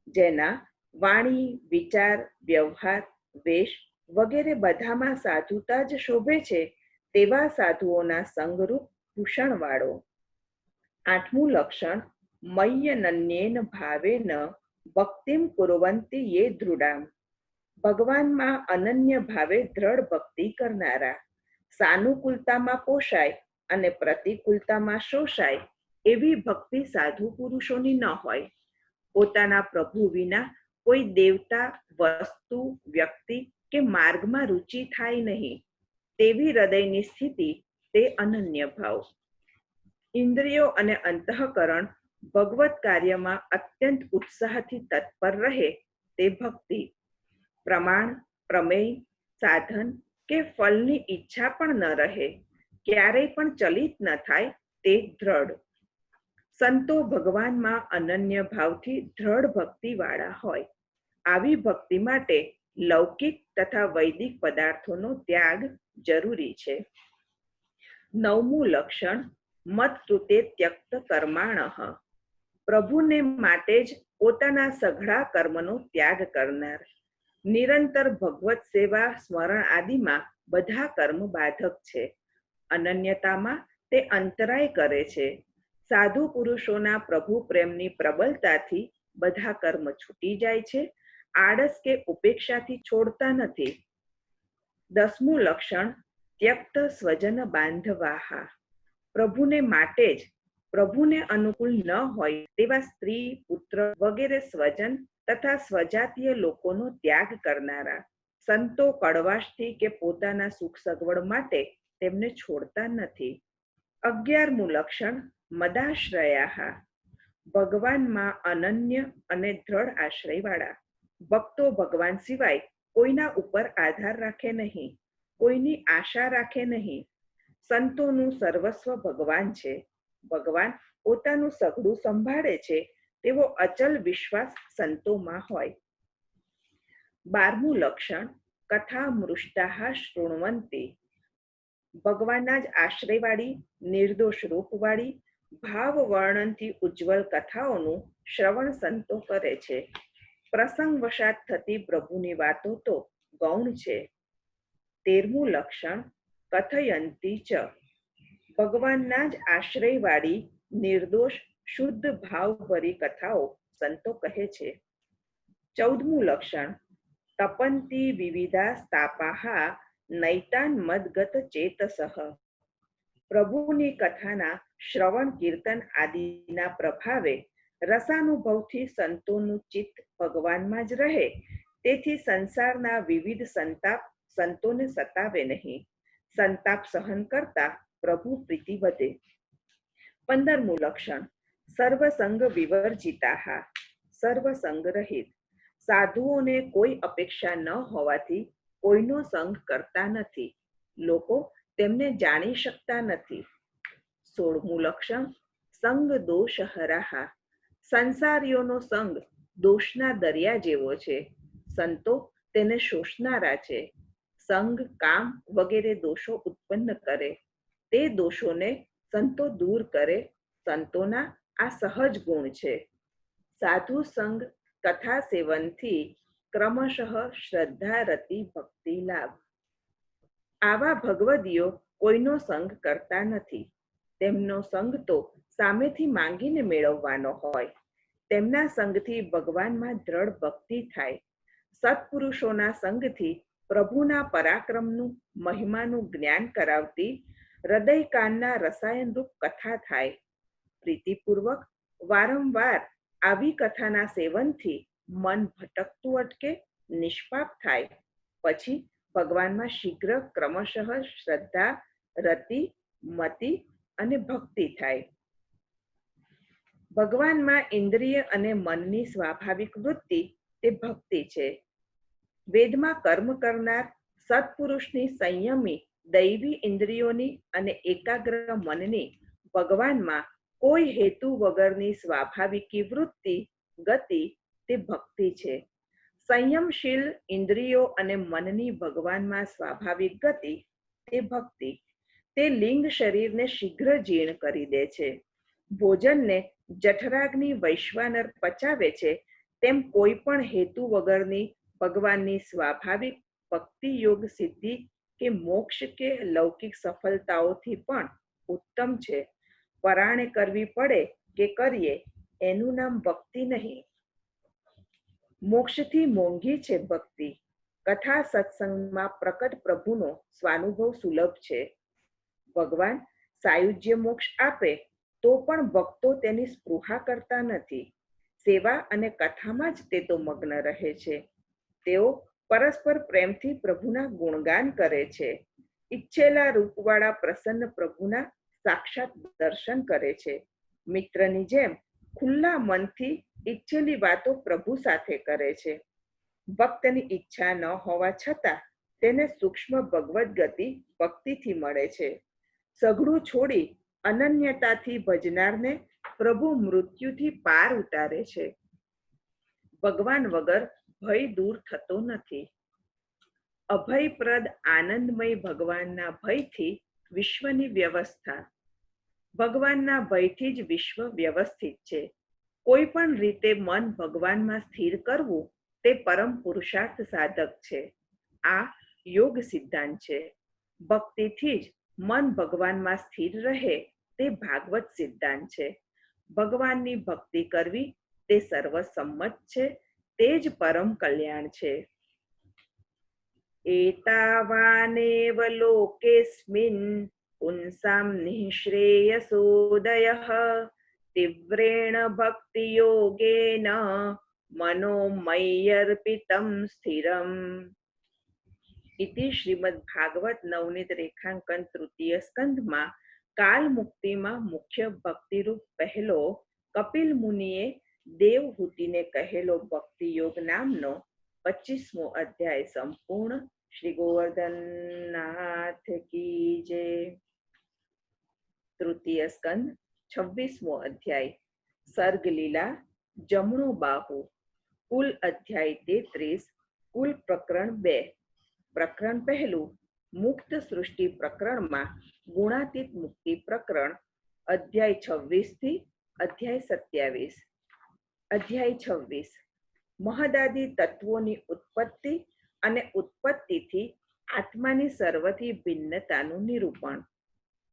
જેના વાણી, વિચાર, વ્યવહાર, વેશ વગેરે બધામાં સાધુતા જ શોભે છે તેવા સાધુઓના સંગરૂપ ભૂષણવાળો. આઠમું લક્ષણ મય્યનન્યેન ભાવેન ભક્તિમ કુર્વન્તિ યે દૃઢામ, ભગવાનમાં અનન્ય ભાવે દ્રઢ ભક્તિ કરનારા. સાનુકૂળતામાં પોષાય અને પ્રતિકૂળતામાં શોષાય એવી ભક્તિ સાધુ પુરુષોની ન હોય. પોતાના પ્રભુ વિના કોઈ દેવતા, વસ્તુ, વ્યક્તિ કે માર્ગમાં રુચિ થાય નહીં તેવી હૃદયની સ્થિતિ તે અનન્ય ભાવ. ઇન્દ્રિયો અને અંતઃકરણ ભગવત કાર્યમાં અત્યંત ઉત્સાહથી તત્પર રહે તે ભક્તિ. પ્રમાણ, પ્રમેય, સાધન કે ફળની ઈચ્છા પણ ન રહે, ક્યારેય પણ ચલિત ન થાય તે દ્રઢ. સંતો ભગવાનમાં અનન્ય ભાવથી દ્રઢ ભક્તિવાળા હોય. આવી ભક્તિ માટે લૌકિક તથા વૈદિક પદાર્થોનો ત્યાગ જરૂરી છે. 9મું લક્ષણ મત કૃતે ત્યક્ત કર્માણઃ. પ્રભુને માટે જ પોતાના સઘળા કર્મનો ત્યાગ કરનાર. નિરંતર ભગવત સેવા સ્મરણ આદિમાં બધા કર્મ બાધક છે. અનન્યતામાં તે અંતરાય કરે છે. સાધુ પુરુષોના પ્રભુ પ્રેમની પ્રબળતાથી બધા કર્મ છૂટી જાય છે. આળસ કે ઉપેક્ષાથી છોડતા નથી. 10મું લક્ષણ ત્યક્ત સ્વજન બાંધવાહા. પ્રભુને માટે જ પ્રભુને અનુકૂળ ન હોય તેવા સ્ત્રી, પુત્ર વગેરે સ્વજન તથા સ્વજાતીય લોકોનો ત્યાગ કરનારા. સંતો કડવાશથી કે પોતાના સુખ સગવડ માટે તેમને છોડતા નથી. 11મું લક્ષણ મદાશ્રયાહા. ભગવાનમાં અનન્ય અને દ્રઢ આશ્રયવાળા. ભક્તો ભગવાન સિવાય કોઈના ઉપર આધાર રાખે નહીં, કોઈની આશા રાખે નહીં. સંતોનું સર્વસ્વ ભગવાન છે. ભગવાન પોતાનું સઘળું સંભાળે છે તેવો અચલ વિશ્વાસ સંતોમાં હોય. 12મું લક્ષણ કથા મૃષ્ટાહ શૃણવંતી. ભગવાનના જ આશ્રયવાળી, નિર્દોષ રૂપવાળી, ભાવ વર્ણનથી ઉજ્જવલ કથાઓનું શ્રવણ સંતો કરે છે. પ્રસંગ વશાત થતી પ્રભુની વાતો તો ગૌણ છે. 13મું લક્ષણ કથયંતી ચ. ભગવાનના જ આશ્રયવાળી, નિર્દોષ, શુદ્ધ ભાવભરી કથાઓ સંતો કહે છે. 14મું લક્ષણ તપંતી વિવિધા તાપાહા નૈતાન મદગત ચેતસઃ. પ્રભુની કથાના શ્રવણ કીર્તન આદિના પ્રભાવે રસાનુભવથી સંતોનું ચિત્ત ભગવાનમાં જ રહે, તેથી સંસારના વિવિધ સંતાપ સંતોને સતાવે નહીં. સંતાપ સહન કરતા પ્રભુ પ્રીતિ વધે. 15મું લક્ષણ સર્વસંગ વિવર્જિતાહા. સર્વસંગ રહિત. સાધુઓને કોઈ અપેક્ષા ન હોવાથી કોઈનો સંગ કરતા નથી. લોકો તેમને જાણી શકતા નથી. 16મું લક્ષણ સંગ દોષહરાહા. સંસારીઓનો સંગ દોષના દરિયા જેવો છે. સંતો તેને શોષનારા છે. સંગ, કામ વગેરે દોષો ઉત્પન્ન કરે. તે દોષોને સંતો દૂર કરે. સંતોના આ સહજ ગુણ છે. સાધુ સંગ કથા સેવનથી ક્રમશઃ શ્રદ્ધા રતિ ભક્તિ લાભ. આવા ભગવદીઓ કોઈનો સંગ કરતા નથી. તેમનો સંગ તો સામેથી માંગીને મેળવવાનો હોય. તેમના સંગથી ભગવાનમાં દ્રઢ ભક્તિ થાય. સત્પુરુષોના સંગથી પ્રભુના પરાક્રમનું, મહિમાનું જ્ઞાન કરાવતી હૃદયકાનના રસાયણરૂપ કથા થાય. પ્રીતિપૂર્વક વારંવાર આવી કથાના સેવનથી મન ભટકતું અટકે, નિષ્પાપ થાય. પછી ભગવાનમાં શીઘ્ર ક્રમશઃ શ્રદ્ધા, રતિ, મતિ અને ભક્તિ થાય. ભગવાનમાં ઇન્દ્રિય અને મનની સ્વાભાવિક વૃત્તિ તે ભક્તિ છે. વેદમાં કર્મ કરનાર સત્પુરુષની સંયમી દૈવી ઇન્દ્રિયોની અને એકાગ્ર મનની ભગવાનમાં કોઈ હેતુ વગરની સ્વાભાવિકી વૃત્તિ, ગતિ તે ભક્તિ છે. સંયમશીલ ઇન્દ્રિયો અને મનની ભગવાનમાં સ્વાભાવિક ગતિ તે ભક્તિ. તે લિંગ શરીરને શીઘ્ર જીર્ણ કરી દે છે. ભોજનને જઠરાગ્નિ વૈશ્વાનર પચાવે છે, તેમ કોઈ પણ હેતુ વગરની ભગવાનની સ્વાભાવિક ભક્તિ યોગ સિદ્ધિ કે મોક્ષ કે લૌકિક સફળતાઓથી પણ ઉત્તમ છે. પરાણે કરવી પડે કે કરીએ એનું નામ ભક્તિ નહીં. મોક્ષથી મોંઘી છે ભક્તિ. કથા સત્સંગમાં પ્રકટ પ્રભુનો સ્વાનુભવ સુલભ છે. ભગવાન સાયુજ્ય મોક્ષ આપે તો પણ ભક્તો તેની સ્પૃહા કરતા નથી. સેવા અને કથામાં જ તે તો મગ્ન રહે છે. તેઓ પરસ્પર પ્રેમથી પ્રભુના ગુણગાન કરે છે. ઈચ્છેલા રૂપવાળા પ્રસન્ન પ્રભુના સાક્ષાત દર્શન કરે છે. મિત્રની જેમ ખુલ્લા મનથી ઈચ્છેલી વાતો પ્રભુ સાથે કરે છે. ભક્તની ઈચ્છા ન હોવા છતાં તેને સૂક્ષ્મ ભગવદ ગતિ ભક્તિથી મળે છે. સઘળું છોડી અનન્યતાથી ભજનારને પ્રભુ મૃત્યુથી પાર ઉતારે છે. ભગવાન વગર ભય દૂર થતો નથી. અભયપ્રદ આનંદમય ભગવાનના ભયથી વિશ્વની વ્યવસ્થા. ભગવાનના ભયથી જ વિશ્વ વ્યવસ્થિત છે. કોઈ પણ રીતે મન ભગવાનમાં સ્થિર કરવું તે પરમ પુરુષાર્થ સાધક છે. આ યોગ સિદ્ધાંત છે. ભક્તિથી જ મન ભગવાનમાં સ્થિર રહે તે ભાગવત સિદ્ધાંત છે. ભગવાનની ભક્તિ કરવી તે સર્વસંમત છે. તે જ પરમ કલ્યાણ છે. એતાવાનેવ લોકેસ્મિન પુંસામ નિઃશ્રેયસોદયઃ તીવ્રેણ ભક્તિયોગેન મનોમય્યર્પિતમ સ્થિરમ. ઇતિ શ્રીમદ ભાગવત નવનીત રેખાંકન તૃતીય સ્કંધમાં કાલ મુક્તિમાં મુખ્ય ભક્તિરૂપ પહેલો કપિલ મુનિએ દેવહૂતિને કહેલો ભક્તિ યોગ નામનો 25મો અધ્યાય સંપૂર્ણ. શ્રી ગોવર્ધનનાથ કી જય. તૃતીય સ્કંદ 26મો અધ્યાય સર્ગ લીલા જમણો બાહુ. કુલ અધ્યાય 33. કુલ પ્રકરણ 2. પ્રકરણ પહેલું મુક્ત સૃષ્ટિ પ્રકરણમાં ગુણાતીત મુક્તિ પ્રકરણ અધ્યાય 26 થી અધ્યાય 27. અધ્યાય 26 મહદાદી તત્વોની ઉત્પત્તિ અને ઉત્પત્તિથી આત્માની સર્વથી ભિન્નતાનું નિરૂપણ.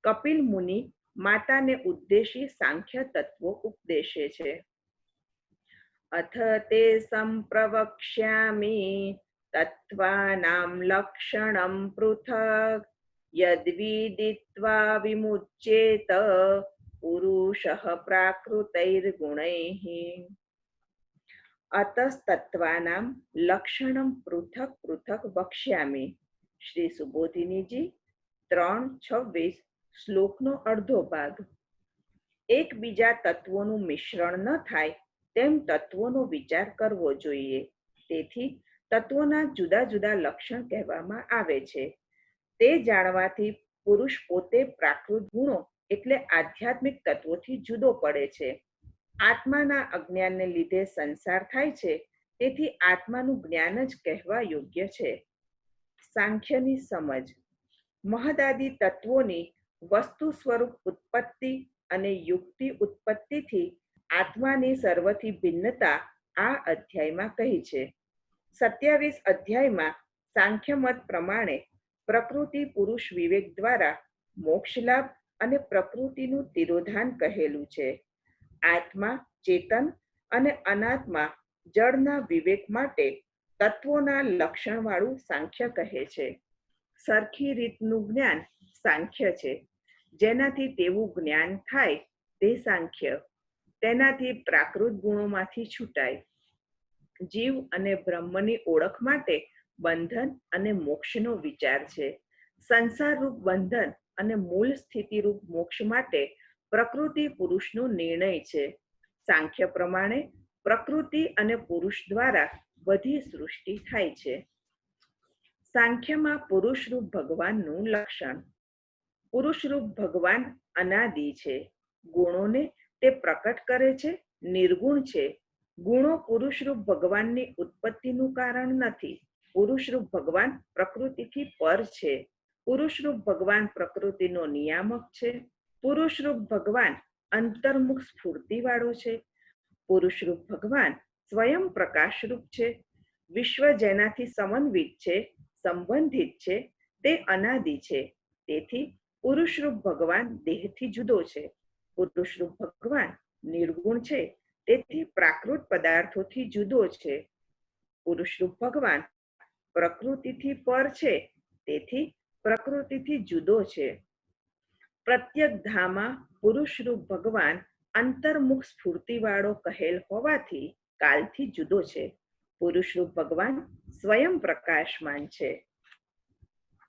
કપિલ મુનિ માતાને ઉદ્દેશી સાંખ્ય તત્વો ઉપદેશે છે. અથ તે સંપ્રવક્ષ્યામિ તત્વાનામ લક્ષણમ પૃથક યદ્વિદિત્વા વિમુચ્યેત પુરુષઃ પ્રાકૃતૈર્ગુણૈઃ. અતસ્તત્વાનામ લક્ષણમ પૃથક પૃથક વક્ષ્યામિ. શ્રી સુબોધિનીજી 3:26 શ્લોકનો અડધો ભાગ. એકબીજા તત્વોનું મિશ્રણ ન થાય તેમ તત્વોનો વિચાર કરવો જોઈએ. તેથી તત્વોના જુદા જુદા લક્ષણ કહેવામાં આવે છે. તે જાણવાથી પુરુષ પોતે પ્રાકૃત ગુણો એટલે આધ્યાત્મિક તત્વોથી જુદો પડે છે. આત્માના અજ્ઞાનને લીધે સંસાર થાય છે. તેથી આત્માનું જ્ઞાન જ કહેવા યોગ્ય છે. સાંખ્યની સમજ. મહદાદી તત્વોની વસ્તુ સ્વરૂપ ઉત્પત્તિ અને યુક્તિ ઉત્પત્તિથી આત્માની સર્વથી ભિન્નતા આ અધ્યાયમાં કહી છે. 27 અધ્યાયમાં સાંખ્ય મત પ્રમાણે પ્રકૃતિ પુરુષ વિવેક દ્વારા મોક્ષ લાભ અને પ્રકૃતિનું તિરોધાન કહેલું છે. આત્મા ચેતન અને અનાત્મા જળના વિવેક માટે તત્વોના લક્ષણવાળું સાંખ્ય કહે છે. સરખી રીતનું જ્ઞાન સાંખ્ય છે. જેનાથી તેવું જ્ઞાન થાય તે સાંખ્ય. તેનાથી પ્રાકૃત ગુણોમાંથી છૂટાય. જીવ અને બ્રહ્મની ઓળખ માટે બંધન અને મોક્ષનો વિચાર છે. સંસારરૂપ બંધન અને મૂળ સ્થિતિરૂપ મોક્ષ માટે પ્રકૃતિ પુરુષનો નિર્ણય છે. સાંખ્ય પ્રમાણે પ્રકૃતિ અને પુરુષ દ્વારા બધી સૃષ્ટિ થાય છે. સાંખ્યમાં પુરુષરૂપ ભગવાનનું લક્ષણ. પુરુષરૂપ ભગવાન અનાદિ છે. ગુણોને તે પ્રકટ કરે છે, નિર્ગુણ છે. ગુણો પુરુષરૂપ ભગવાનની ઉત્પત્તિનું કારણ નથી. પુરુષરૂપ ભગવાન પ્રકૃતિથી પર છે. પુરુષરૂપ ભગવાન પ્રકૃતિનો નિયામક છે. પુરુષરૂપ ભગવાન અંતર્મુખ સ્ફૂર્તિવાળો છે. પુરુષરૂપ ભગવાન સ્વયં પ્રકાશરૂપ છે. વિશ્વ જેનાથી સમન્વિત છે, સંબંધિત છે, તે અનાદિ છે. તેથી પુરુષરૂપ ભગવાન દેહથી જુદો છે. પુરુષરૂપ ભગવાન નિર્ગુણ છે. તેથી પ્રાકૃત પદાર્થોથી જુદો છે. પુરુષરૂપ ભગવાન પ્રકૃતિથી પર છે. તેથી પ્રકૃતિથી જુદો છે. પ્રત્યેક ધામાં પુરુષરૂપ ભગવાન અંતર્મુખ સ્ફૂર્તિવાળો કહેલ હોવાથી કાલથી જુદો છે. પુરુષરૂપ ભગવાન સ્વયં પ્રકાશમાન છે.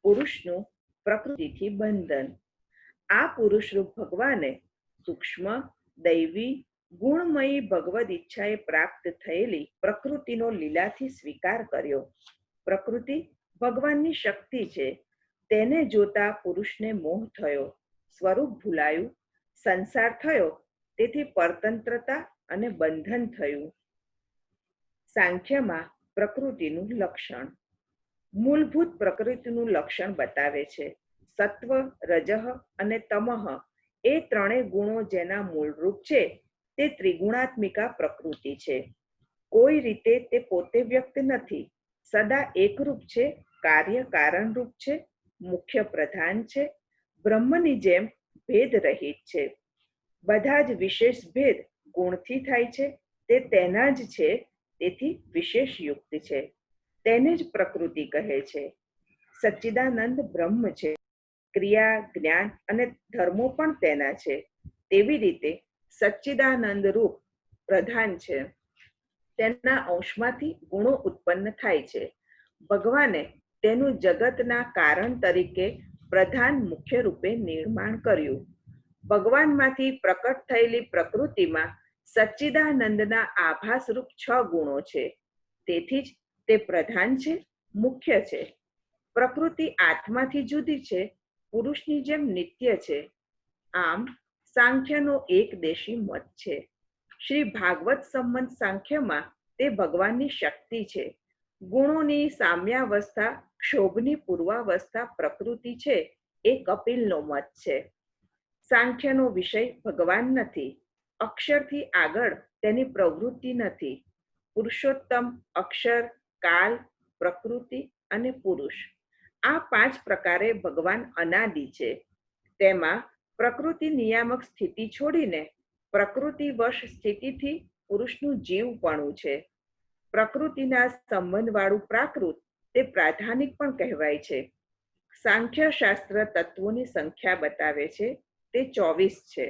પુરુષનું પ્રકૃતિથી બંધન. આ પુરુષરૂપ ભગવાને સૂક્ષ્મ દૈવી ગુણમયી ભગવદ ઈચ્છાએ પ્રાપ્ત થયેલી પ્રકૃતિનો લીલાથી સ્વીકાર કર્યો. પ્રકૃતિ ભગવાનની શક્તિ છે. તેને જોતા પુરુષને મોહ થયો, સ્વરૂપ ભૂલાયું, સંસાર થયો, તેથી પરતંત્રતા અને બંધન થયું. સાંખ્યમાં પ્રકૃતિનું લક્ષણ. મૂળભૂત પ્રકૃતિનું લક્ષણ બતાવે છે. સત્વ, રજઃ અને તમઃ એ ત્રણેય ગુણો જેના મૂળરૂપ છે તે ત્રિગુણાત્મિકા પ્રકૃતિ છે. કોઈ રીતે તે પોતે વ્યક્ત નથી, સદા એકરૂપ છે, કાર્ય કારણ રૂપ છે, મુખ્ય પ્રધાન છે, બ્રહ્મની જેમ ભેદ રહિત છે. બધા જ વિશેષ ભેદ ગુણથી થાય છે, તે તેના જ છે, તેથી વિશેષ યુક્ત છે. તેને જ પ્રકૃતિ કહે છે. સચ્ચિદાનંદ બ્રહ્મ છે. ક્રિયા, જ્ઞાન અને ધર્મો પણ તેના છે. તેવી રીતે સચ્ચિદાનંદ રૂપ પ્રધાન છે. તેના અંશમાંથી ગુણો ઉત્પન્ન થાય છે. ભગવાને તેનું જગતના કારણ તરીકે પ્રધાન મુખ્ય રૂપે નિર્માણ કર્યું. ભગવાનમાંથી પ્રકટ થયેલી પ્રકૃતિમાં સચ્ચિદાનંદના આભાસરૂપ 6 ગુણો છે. તેથી જ તે પ્રધાન છે, મુખ્ય છે. પ્રકૃતિ આત્માથી જુદી છે, પુરુષની જેમ નિત્ય છે. આમ સાંખ્યનો એકદેશી મત છે. શ્રી ભાગવત સંબંધ સાંખ્યમાં તે ભગવાનની શક્તિ છે. ગુણોની સામ્યાવસ્થા, ક્ષોભની પૂર્વાવસ્થા પ્રકૃતિ છે એ કપિલનો મત છે. સાંખ્યનો વિષય ભગવાન નથી. અક્ષરથી આગળ તેની પ્રવૃત્તિ નથી. પુરુષોત્તમ, અક્ષર, કાલ, પ્રકૃતિ અને પુરુષ, આ 5 પ્રકારે ભગવાન અનાદિ છે. તેમાં પ્રકૃતિ નિયામક સ્થિતિ છોડીને પ્રકૃતિવશ સ્થિતિથી પુરુષનું જીવપણું છે. પ્રકૃતિના સંબંધવાળું પ્રાકૃત તે પ્રાધાનિક પણ કહેવાય છે. સાંખ્ય શાસ્ત્ર તત્વોની સંખ્યા બતાવે છે, તે 24 છે.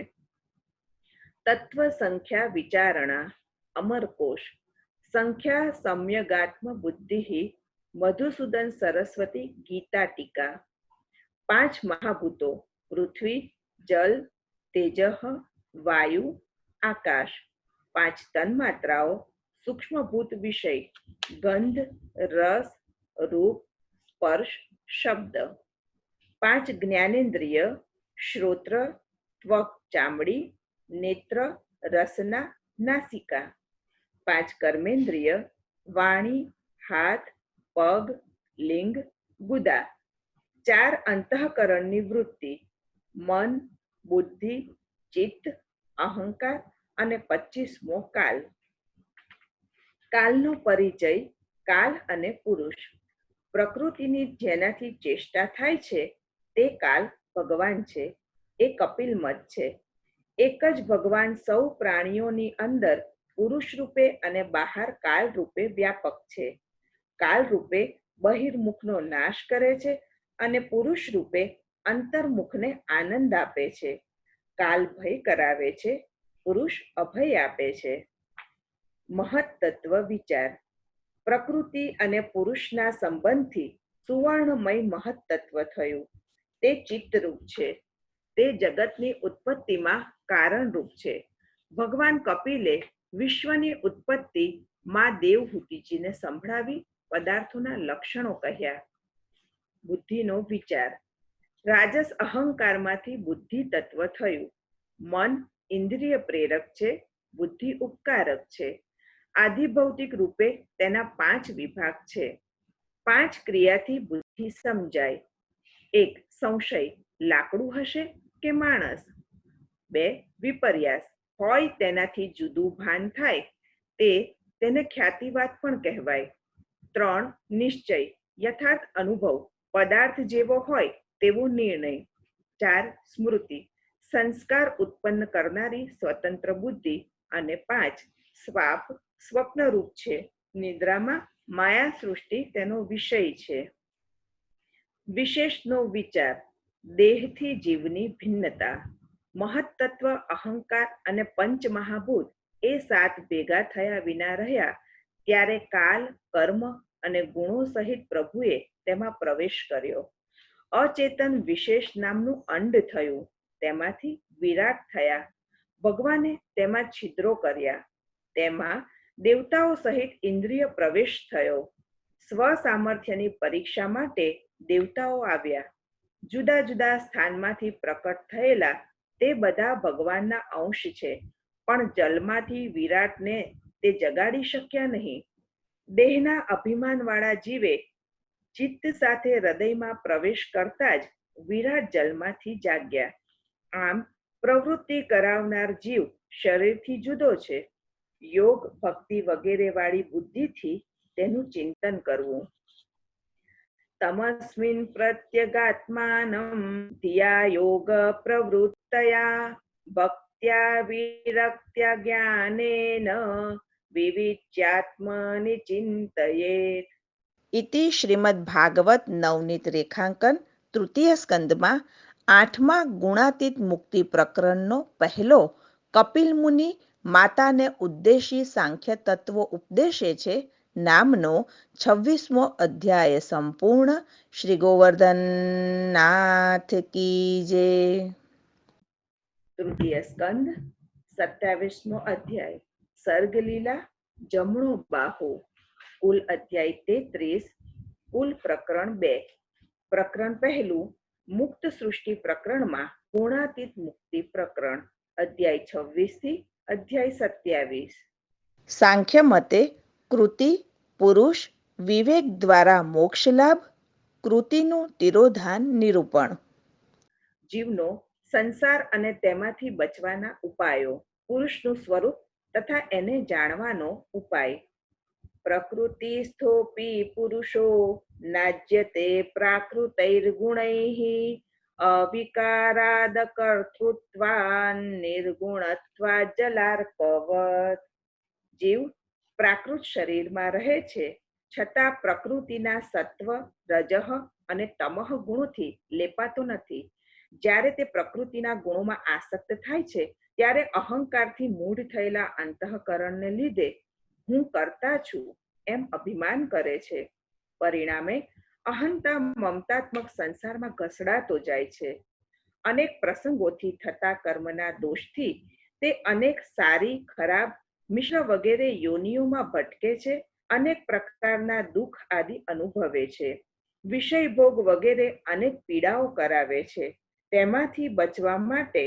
તત્વ સંખ્યા વિચારણા, અમરકોશ. સંખ્યા સમ્યગાત્મ બુદ્ધિ, મધુસૂદન સરસ્વતી ગીતા ટીકા. 5 મહાભૂતો, પૃથ્વી, જલ, તેજઃ, વાયુ, આકાશ. 5 તન્માત્રાઓ, સૂક્ષ્મભૂત વિષય, ગંધ, રસ, રૂપ, સ્પર્શ, શબ્દ. 5 જ્ઞાનેન્દ્રિય, શ્રોત્ર, ત્વક ચામડી, નેત્ર, રસના, નાસિકા. 5 કર્મેન્દ્રિય, વાણી, હાથ, પગ, લિંગ, ગુદા. 4 અંતઃકરણની વૃત્તિ, મન, બુદ્ધિ, ચિત્ત, અહંકાર અને 25મો કાલ. કાલનો પરિચય, કાલ અને પુરુષ. પ્રકૃતિની જેનાથી ચેષ્ટા થાય છે તે કાલ ભગવાન છે, એ કપિલ મત છે. એક જ ભગવાન સૌ પ્રાણીઓની અંદર પુરુષ રૂપે અને બહાર કાલ રૂપે વ્યાપક છે. કાલ રૂપે બહિર્મુખનો નાશ કરે છે અને પુરુષ રૂપે અંતર્મુખને આનંદ આપે છે. કાલ ભય કરાવે છે, પુરુષ અભય આપે છે. મહત્તત્વ વિચાર. પ્રકૃતિ અને પુરુષના સંબંધથી સુવર્ણમય મહત્તત્વ થયું. તે ચિત્તરૂપ છે. તે જગતની ઉત્પત્તિમાં કારણરૂપ છે. ભગવાન કપિલે વિશ્વની ઉત્પત્તિ માં દેવહૂતિજીને સંભળાવી પદાર્થોના લક્ષણો કહ્યા. બુદ્ધિનો વિચાર. રાજસ અહંકારમાંથી બુદ્ધિ તત્વ થયું. મન ઇન્દ્રિય પ્રેરક છે, બુદ્ધિ ઉપકારક છે. આધિભૌતિક રૂપે તેના 5 વિભાગ છે. 5 ક્રિયાથી બુદ્ધિ સમજાય. 1 સંશય, લાકડું હશે કે માણસ. 2 વિપર્યાસ, હોય તેનાથી જુદું ભાન થાય, તેને ખ્યાતિવાદ પણ કહેવાય. 3 નિશ્ચય, યથાર્થ અનુભવ, પદાર્થ જેવો હોય તેવો નિર્ણય. 4 સ્મૃતિ, સંસ્કાર ઉત્પન્ન કરનારી સ્વતંત્ર બુદ્ધિ. અને 5 સ્વાપ, સ્વપ્નરૂપ છે. નિદ્રામાં માયા સૃષ્ટિ તેનો વિષય છે. વિશેષનો વિચાર. દેહથી જીવની ભિન્નતા. મહત્તત્વ, અહંકાર અને પંચમહાભૂત એ 7 ભેગા થયા વિના રહ્યા ત્યારે કાલ, કર્મ અને ગુણો સહિત પ્રભુએ તેમાં પ્રવેશ કર્યો. અચેતન વિશેષ નામનું અંડ થયું. તેમાંથી વિરાટ થયા. ભગવાને તેમાં છિદ્રો કર્યા. તેમાં દેવતાઓ સહિત ઇન્દ્રિય પ્રવેશ થયો. સ્વ સામર્થ્યની પરીક્ષા માટે દેવતાઓ આવ્યા. જુદા જુદા સ્થાનમાંથી પ્રકટ થયેલા તે બધા ભગવાનના અંશ છે, પણ જલમાંથી વિરાટને તે જગાડી શક્યા નહીં. દેહના અભિમાનવાળા જીવે ચિત્ત સાથે હૃદયમાં પ્રવેશ કરતા જ વિરાટ જલમાંથી જાગ્યા. આમ પ્રવૃત્તિ કરાવનાર જીવ શરીરથી જુદો છે. યોગ ભક્તિ વગેરે વાળી બુદ્ધિથી તેનું ચિંતન કરવું. તમસ્મિન પ્રત્યગાત્માનમ ધિયા યોગ પ્રવૃત્તયા ભક્ત્યા વિરક્ત્યા જ્ઞાનેન વિવિચ્યાત્મનિ ચિંતયેત. ઇતિ શ્રીમદ ભાગવત નવનીત રેખાંકન તૃતીય સ્કંદમાં 8મા ગુણાતીત મુક્તિ પ્રકરણનો પહેલો કપિલ મુનિ માતાને ઉદ્દેશી સાંખ્ય તત્વો ઉપદેશે છે નામનો 26મો અધ્યાય સંપૂર્ણ. શ્રી ગોવર્ધનનાથ કી જય. તૃતીય સ્કંદ 27મો અધ્યાય સર્ગ લીલા જમણો બાહુ. કુલ અધ્યાય 33. કુલ પ્રકરણ 2. પ્રકરણ પહેલું મુક્ત સૃષ્ટિ પ્રકરણમાં ગુણાતીત મુક્તિ પ્રકરણ અધ્યાય 26 થી અધ્યાય 27. સાંખ્ય મતે કૃતિ પુરુષ વિવેક દ્વારા મોક્ષ લાભ, કૃતિનું તિરોધાન નિરૂપણ. જીવનો સંસાર અને તેમાંથી બચવાના ઉપાયો, પુરુષનું સ્વરૂપ તથા એને જાણવાનો ઉપાય. પ્રકૃતિસ્થોપી પુરુષો નાજ્યતે પ્રાકૃતૈર્ગુણૈઃ અવિકારાદ કર્તૃત્વાન નિર્ગુણત્વા જલાર્કવત. જીવ પ્રાકૃત શરીરમાં રહે છે, છતાં પ્રકૃતિના સત્વ, રજઃ અને તમઃ ગુણોથી લેપાતો નથી. જ્યારે તે પ્રકૃતિના ગુણોમાં આસક્ત થાય છે, ત્યારે અહંકારથી મૂઢ થયેલા અંતઃકરણને લીધે હું કરતા છું એમ અભિમાન કરે છે. પરિણામે અહંતા મમતાત્મક સંસારમાં ઘસડાતો જાય છે. અનેક પ્રસંગોથી થતા કર્મના દોષથી તે અનેક સારી, ખરાબ, મિશ્ર વગેરે યોનિઓમાં ભટકે છે. અનેક પ્રકારના દુઃખ આદિ અનુભવે છે. વિષય ભોગ વગેરે અનેક પીડાઓ કરાવે છે. તેમાંથી બચવા માટે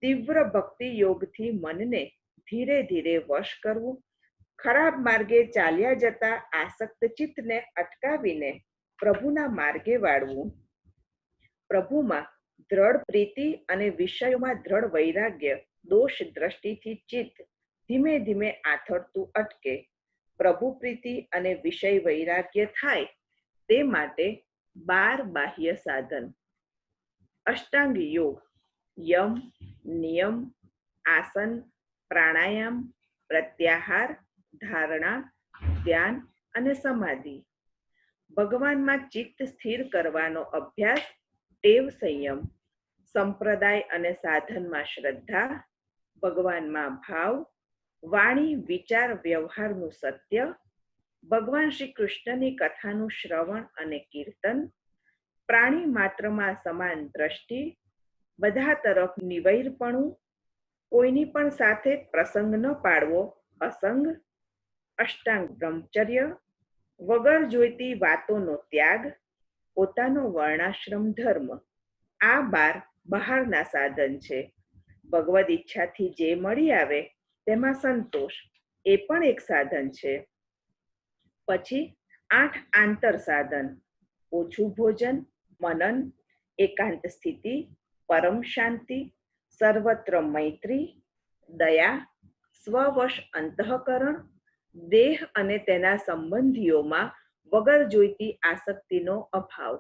તીવ્ર ભક્તિ યોગથી મનને ધીરે ધીરે વશ કરવું, ખરાબ માર્ગે ચાલ્યા જતા આસક્ત ચિત્તને અટકાવીને પ્રભુના માર્ગે વાળવું. પ્રભુમાં દ્રઢ પ્રીતિ અને વિષયોમાં દ્રઢ વૈરાગ્ય દોષ દ્રષ્ટિથી ચિત્ત ધીમે ધીમે આથડતું અટકે. પ્રભુ પ્રીતિ અને વિષય વૈરાગ્ય થાય તે માટે 12 બાહ્ય સાધન. અષ્ટાંગ યોગ: યમ, નિયમ, આસન, પ્રાણાયામ, પ્રત્યાહાર, ધારણા, ધ્યાન અને સમાધિ. ભગવાનમાં ચિત્ત સ્થિર કરવાનો અભ્યાસ, ટેવ સંયમ. સંપ્રદાય અને સાધનમાં શ્રદ્ધા, ભગવાનમાં ભાવ, વાણી વિચાર વ્યવહારનું સત્ય, ભગવાન શ્રી કૃષ્ણની કથાનું શ્રવણ અને કીર્તન, પ્રાણી માત્રમાં સમાન દ્રષ્ટિ, બધા તરફ નિવૈરપણું, કોઈની પણ સાથે પ્રસંગ ન પાડવો, અસંગ. અષ્ટાંગ બ્રહ્મચર્ય: વગર જોઈતી વાતોનો ત્યાગ, પોતાનો વર્ણાશ્રમ ધર્મ. આ 12 બહારના સાધન છે. ભગવદ ઈચ્છાથી જે મળી આવે તેમાં સંતોષ, એ પણ એક સાધન છે. પછી 8 આંતર સાધન: ઓછું ભોજન, મનન, એકાંત સ્થિતિ, પરમ શાંતિ, સર્વત્ર મૈત્રી, દયા, સ્વવશ અંતઃકરણ, દેહ અને તેના સંબંધીઓમાં વગર જોઈતી આસક્તિનો અભાવ.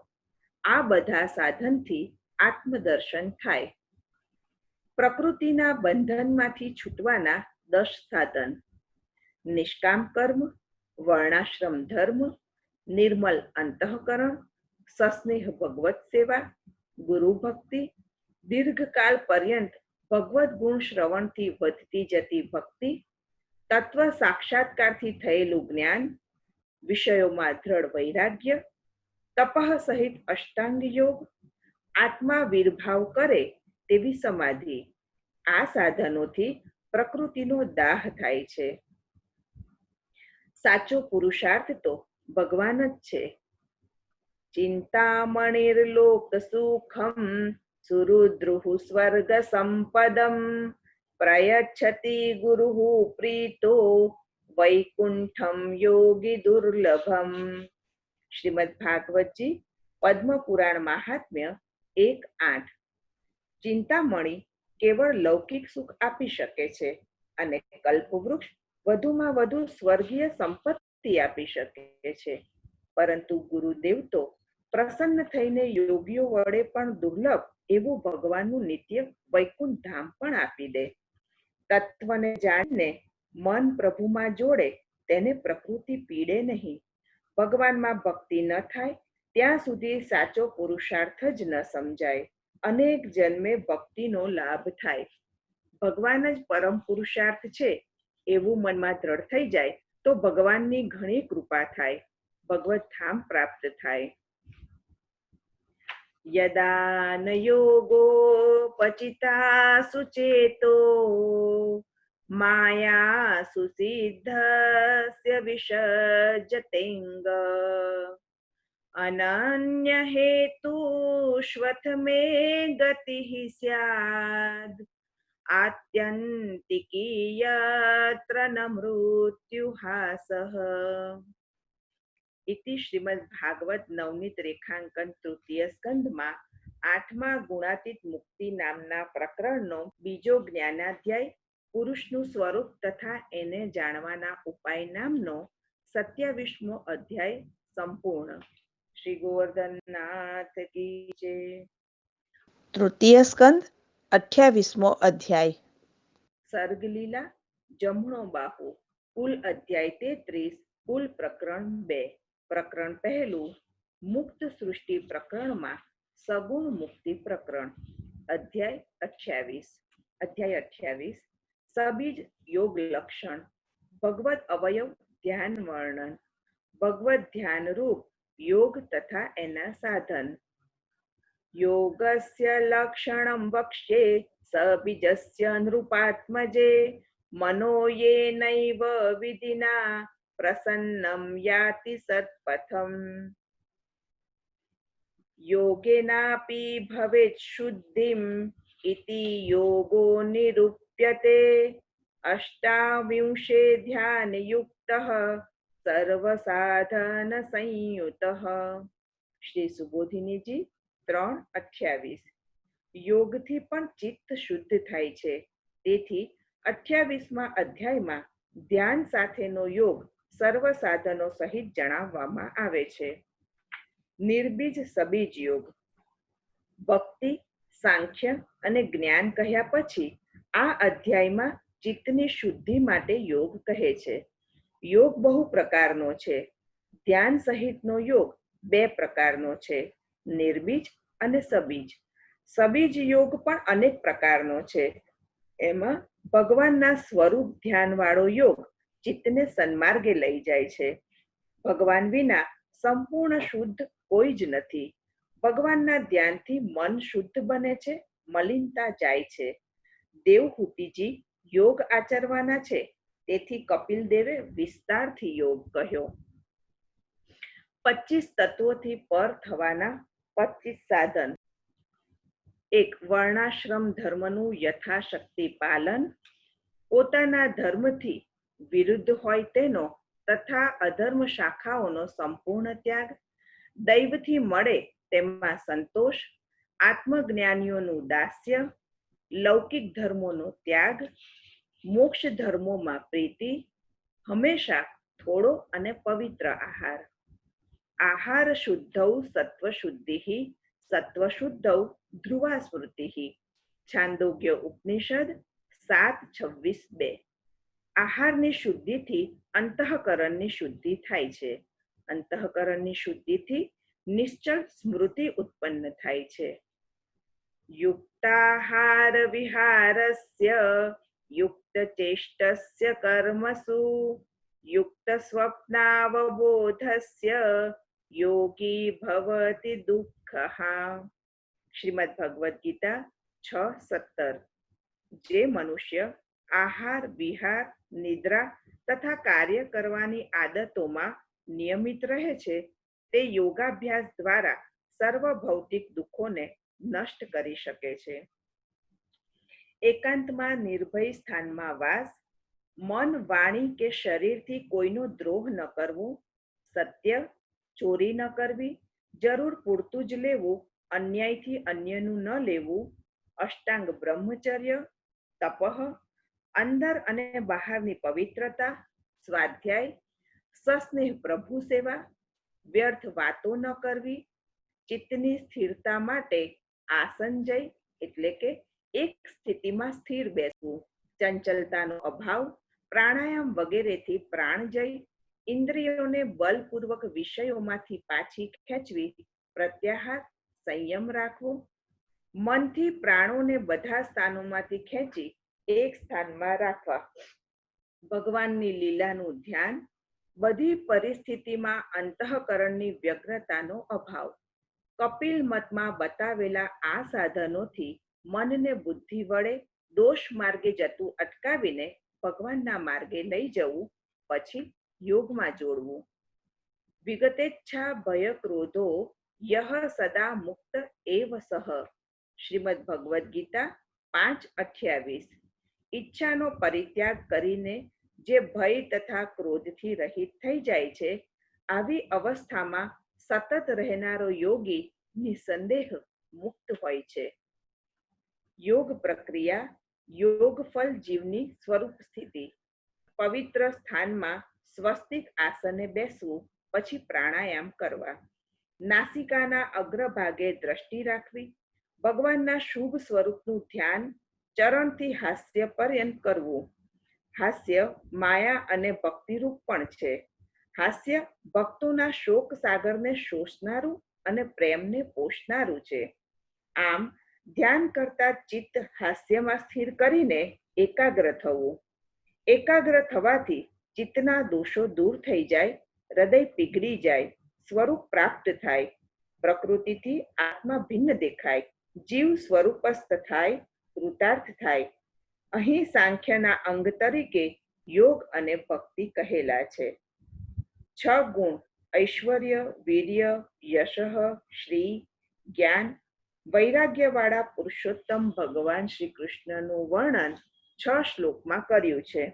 આ બધા સાધનથી આત્મદર્શન થાય. પ્રકૃતિના બંધનમાંથી છૂટવાના 10 સાધન: નિષ્કામ કર્મ, વર્ણાશ્રમ ધર્મ, નિર્મલ અંતઃકરણ, સસ્નેહ ભગવત સેવા, ગુરુ ભક્તિ, દીર્ઘકાળ પર્યંત ભગવદ ગુણ શ્રવણથી વધતી જતી ભક્તિ, તત્વ સાક્ષાત્કારથી થયેલું જ્ઞાન, વિષયોમાં દ્રઢ વૈરાગ્ય, તપઃ સહિત અષ્ટાંગ યોગ, આત્મા વિર્ભાવ કરે તેવી સમાધિ. આ સાધનોથી પ્રકૃતિનો દાહ થાય છે. સાચો પુરુષાર્થ તો ભગવાન જ છે. ચિંતામણિર્લોક સુખમ સુરુદ્રુઃ સ્વર્ગ સંપદમ પ્રયચ્છતિ ગુરુઃ પ્રીતો વૈકુંઠમ યોગી દુર્લભમ. શ્રીમદ ભાગવતજી પદ્મ પુરાણ મહાત્મ્ય 1:8. ચિંતામણી કેવળ લૌકિક સુખ આપી શકે છે અને કલ્પવૃક્ષ વધુમાં વધુ સ્વર્ગીય સંપત્તિ આપી શકે છે, પરંતુ ગુરુદેવ તો પ્રસન્ન થઈને યોગીઓ વડે પણ દુર્લભ એવું ભગવાનનું નિત્ય વૈકુંઠ ધામ પણ આપી દે. તત્વને જાણીને મન પ્રભુમાં જોડે તેને પ્રકૃતિ પીડે નહીં. ભગવાનમાં ભક્તિ ન થાય ત્યાં સુધી સાચો પુરુષાર્થ જ ન સમજાય. અનેક જન્મે ભક્તિનો લાભ થાય. ભગવાન જ પરમ પુરુષાર્થ છે એવું મનમાં દ્રઢ થઈ જાય તો ભગવાનની ઘણી કૃપા થાય, ભગવત ધામ પ્રાપ્ત થાય. યદા ન યોગો પચિતા સુચેતો માયા સુસિદ્ધસ્ય વિસર્જતેંગ અનન્ય હેતુ શ્વથમે ગતિ સ્યાદ આત્યંતિકી યત્ર ન મૃત્યુહાસઃ. ઇતિ શ્રીમદ ભાગવત નવનીત રેખાંકન તૃતીય સ્કંધમાં 8મા ગુણાતીત મુક્તિ નામના પ્રકરણનો બીજો જ્ઞાનાધ્યાય પુરુષનું સ્વરૂપ તથા એને જાણવાના ઉપાય નામનો 27મો અધ્યાય સંપૂર્ણ. શ્રી ગોવર્ધનનાથ કી જય. તૃતીય સ્કંદ 28મો અધ્યાય. સર્ગલીલા જમણો બાહુ. કુલ અધ્યાય 33. કુલ પ્રકરણ 2. પ્રકરણ પહેલું મુક્ત સૃષ્ટિ પ્રકરણમાં સગુણ મુક્તિ પ્રકરણ. અધ્યાય 28. સબીજ યોગ લક્ષણ. ભગવત અવયવ ધ્યાન વર્ણન. ભગવત ધ્યાન રૂપ યોગ તથા એના સાધન. યોગસ્ય લક્ષણમ વક્ષ્યે સબીજસ્ય નૃપાત્મજે મનો યેનૈવ વિધિના પ્રસન્નમ યાતિ સત્પથમ. યોગેનાપી ભવેત શુદ્ધિમ ઇતિ યોગો નિરૂપ્યતે અષ્ટાવિંશે ધ્યાન યુક્તઃ સર્વસાધન સંયુતઃ. શ્રી સુબોધિનીજી 3:28. યોગથી પણ ચિત્ત શુદ્ધ થાય છે, તેથી 28મા અધ્યાયમાં ધ્યાન સાથેનો યોગ સર્વ સાધનો સહિત જણાવવામાં આવે છે. નિર્બીજ સબીજ યોગ. ભક્તિ, સાંખ્ય અને જ્ઞાન કહ્યા પછી આ અધ્યાયમાં ચિત્તની શુદ્ધિ માટે યોગ કહે છે. યોગ બહુ પ્રકારનો છે. ધ્યાન સહિતનો યોગ 2 પ્રકારનો છે, નિર્બીજ અને સબીજ. સબીજ યોગ પણ અનેક પ્રકારનો છે. એમાં ભગવાનના સ્વરૂપ ધ્યાનવાળો યોગ ચિત્તને સન્માર્ગે લઈ જાય છે. ભગવાન વિના સંપૂર્ણ શુદ્ધ કોઈ જ નથી. ભગવાનના ધ્યાનથી મન શુદ્ધ બને છે, મલિનતા જાય છે. દેવહૂતિજી યોગ આચરવાના છે, તેથી કપિલ દેવે વિસ્તારથી યોગ કહ્યો. 25 તત્વોથી પર થવાના 25 સાધન. 1. વર્ણાશ્રમ ધર્મનું યથાશક્તિ પાલન. પોતાના ધર્મથી વિરુદ્ધ હોય તેનો તથા અધર્મ શાખાઓનો સંપૂર્ણ ત્યાગ. દૈવથી મળે તેમાં સંતોષ. આત્મજ્ઞાનીઓનું દાસ્ય. લૌકિક ધર્મોનો ત્યાગ. મોક્ષ ધર્મોમાં પ્રીતિ. હંમેશા થોડો અને પવિત્ર આહાર. આહાર શુદ્ધૌ સત્વશુદ્ધિઃ સત્વશુદ્ધૌ ધ્રુવા સ્મૃતિઃ. છાંદોગ્ય ઉપનિષદ 7:26-2. આહારની શુદ્ધિથી અંતઃકરણની શુદ્ધિ થાય છે. અંતઃકરણની શુદ્ધિથી નિશ્ચળ સ્મૃતિ ઉત્પન્ન થાય છે. યુક્તાહાર વિહારસ્ય યુક્ત ચેષ્ટસ્ય કર્મસુ યુક્ત સ્વપ્નાવબોધસ્ય યોગી ભવતિ દુઃખઃ. શ્રીમદ ભગવદ્ ગીતા 6:17. જે મનુષ્ય આહાર, વિહાર, નિદ્રા તથા કાર્ય કરવાની આદતોમાં નિયમિત રહે છે તે યોગાભ્યાસ દ્વારા સર્વ ભૌતિક દુઃખોને નષ્ટ કરી શકે છે. એકાંતમાં નિર્ભય સ્થાનમાં વાસ, મન, વાણી કે શરીરથી કોઈનો દ્રોહ ન કરવો, સત્ય, ચોરી ન કરવી, જરૂર પૂરતું જ લેવું, અન્યાયથી અન્યનું ન લેવું, અષ્ટાંગ બ્રહ્મચર્ય, તપઃ, અંદર અને બહારની પવિત્રતા, સ્વાધ્યાય, સસ્નેહ પ્રભુ સેવા, વ્યર્થ વાતો ન કરવી, ચિત્તની સ્થિરતા માટે આસનજય એટલે કે એક સ્થિતિમાં સ્થિર બેસવું, ચંચલતાનો અભાવ, પ્રાણાયામ વગેરેથી પ્રાણજય, ઇન્દ્રિયોને બલપૂર્વક વિષયોમાંથી પાછી ખેંચવી, પ્રત્યાહાર, સંયમ રાખવો, મનથી પ્રાણોને બધા સ્થાનોમાંથી ખેંચી એક સ્થાનમાં રાખવા, ભગવાનની લીલાનું ધ્યાન, બધી પરિસ્થિતિમાં અંતઃકરણની વ્યગ્રતાનો અભાવ. કપિલ મતમાં બતાવેલા આ સાધનોથી મનને બુદ્ધિ વડે દોષ માર્ગે જતું અટકાવીને ભગવાનના માર્ગે લઈ જવું, પછી યોગમાં જોડવું. વિગતેચ્છા ભય ક્રોધો યહ સદા મુક્ત એવ સહ. શ્રીમદ ભગવદ્ ગીતા 5:28. ઈચ્છાનો પરિત્યાગ કરીને જે ભય તથા ક્રોધથી રહિત થઈ જાય છે, આવી અવસ્થામાં સતત રહેનારો યોગી નિસંદેહ મુક્ત હોય છે. યોગ પ્રક્રિયા, યોગ ફલ જીવની સ્વરૂપ સ્થિતિ. પવિત્ર સ્થાનમાં સ્વસ્તિક આસને બેસવું, પછી પ્રાણાયામ કરવા. નાસિકાના અગ્રભાગે દ્રષ્ટિ રાખવી, ભગવાનના શુભ સ્વરૂપનું ધ્યાન ચરણથી હાસ્ય પર્યંત કરવું. હાસ્ય માયા અને ભક્તિરૂપ પણ છે. હાસ્ય ભક્તોના શોક સાગરને શોષનારું અને પ્રેમને પોષનારું છે. આમ ધ્યાન કરતા ચિત્ત હાસ્યમાં સ્થિર કરીને એકાગ્ર થવું. એકાગ્ર થવાથી ચિત્તના દોષો દૂર થઈ જાય, હૃદય પીગળી જાય, સ્વરૂપ પ્રાપ્ત થાય, પ્રકૃતિથી આત્મા ભિન્ન દેખાય, જીવ સ્વરૂપસ્થ થાય, કૃતાર્થ થાય. અહીં સાંખ્યના અંગ તરીકે યોગ અને ભક્તિ કહેલા છે. 6 ગુણ ઐશ્વર્ય, વીર્ય, યશ, શ્રી, જ્ઞાન, વૈરાગ્યવાળા પુરુષોત્તમ ભગવાન શ્રી કૃષ્ણનું વર્ણન 6 શ્લોકમાં કર્યું છે.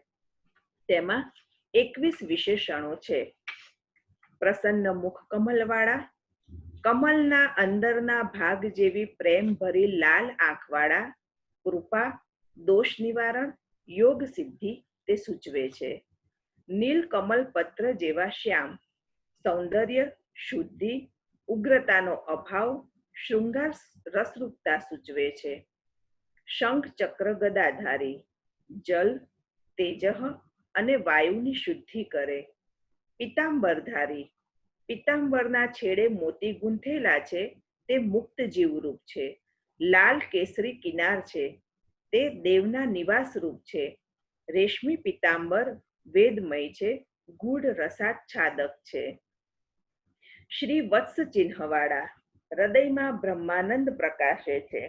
તેમાં 21 વિશેષણો છે. પ્રસન્ન મુખ કમલવાળા, કમલના અંદરના ભાગ જેવી પ્રેમ ભરી લાલ આંખવાળા, કૃપા, દોષ નિવારણ, યોગ સિદ્ધિ તે સૂચવે છે. નીલ કમલ પત્ર જેવા શ્યામ, સૌંદર્ય, શુદ્ધિ, ઉગ્રતાનો અભાવ, શૃંગાર, રસરૂપતા સૂચવે છે. શંખ ચક્ર ગદાધારી, જલ, તેજઃ અને વાયુની શુદ્ધિ કરે. પિતાંબરધારી, પિતાંબરના છેડે મોતી ગૂંથેલા છે તે મુક્ત જીવરૂપ છે. લાલ કેસરી કિનાર છે તે દેવના નિવાસ રૂપ છે. રેશમી પિતાંબર વેદમય છે, ગૂઢ રસાચ્છાદક છે. શ્રી વત્સ ચિહ્નવાળા, હૃદયમાં બ્રહ્માનંદ પ્રકાશે છે.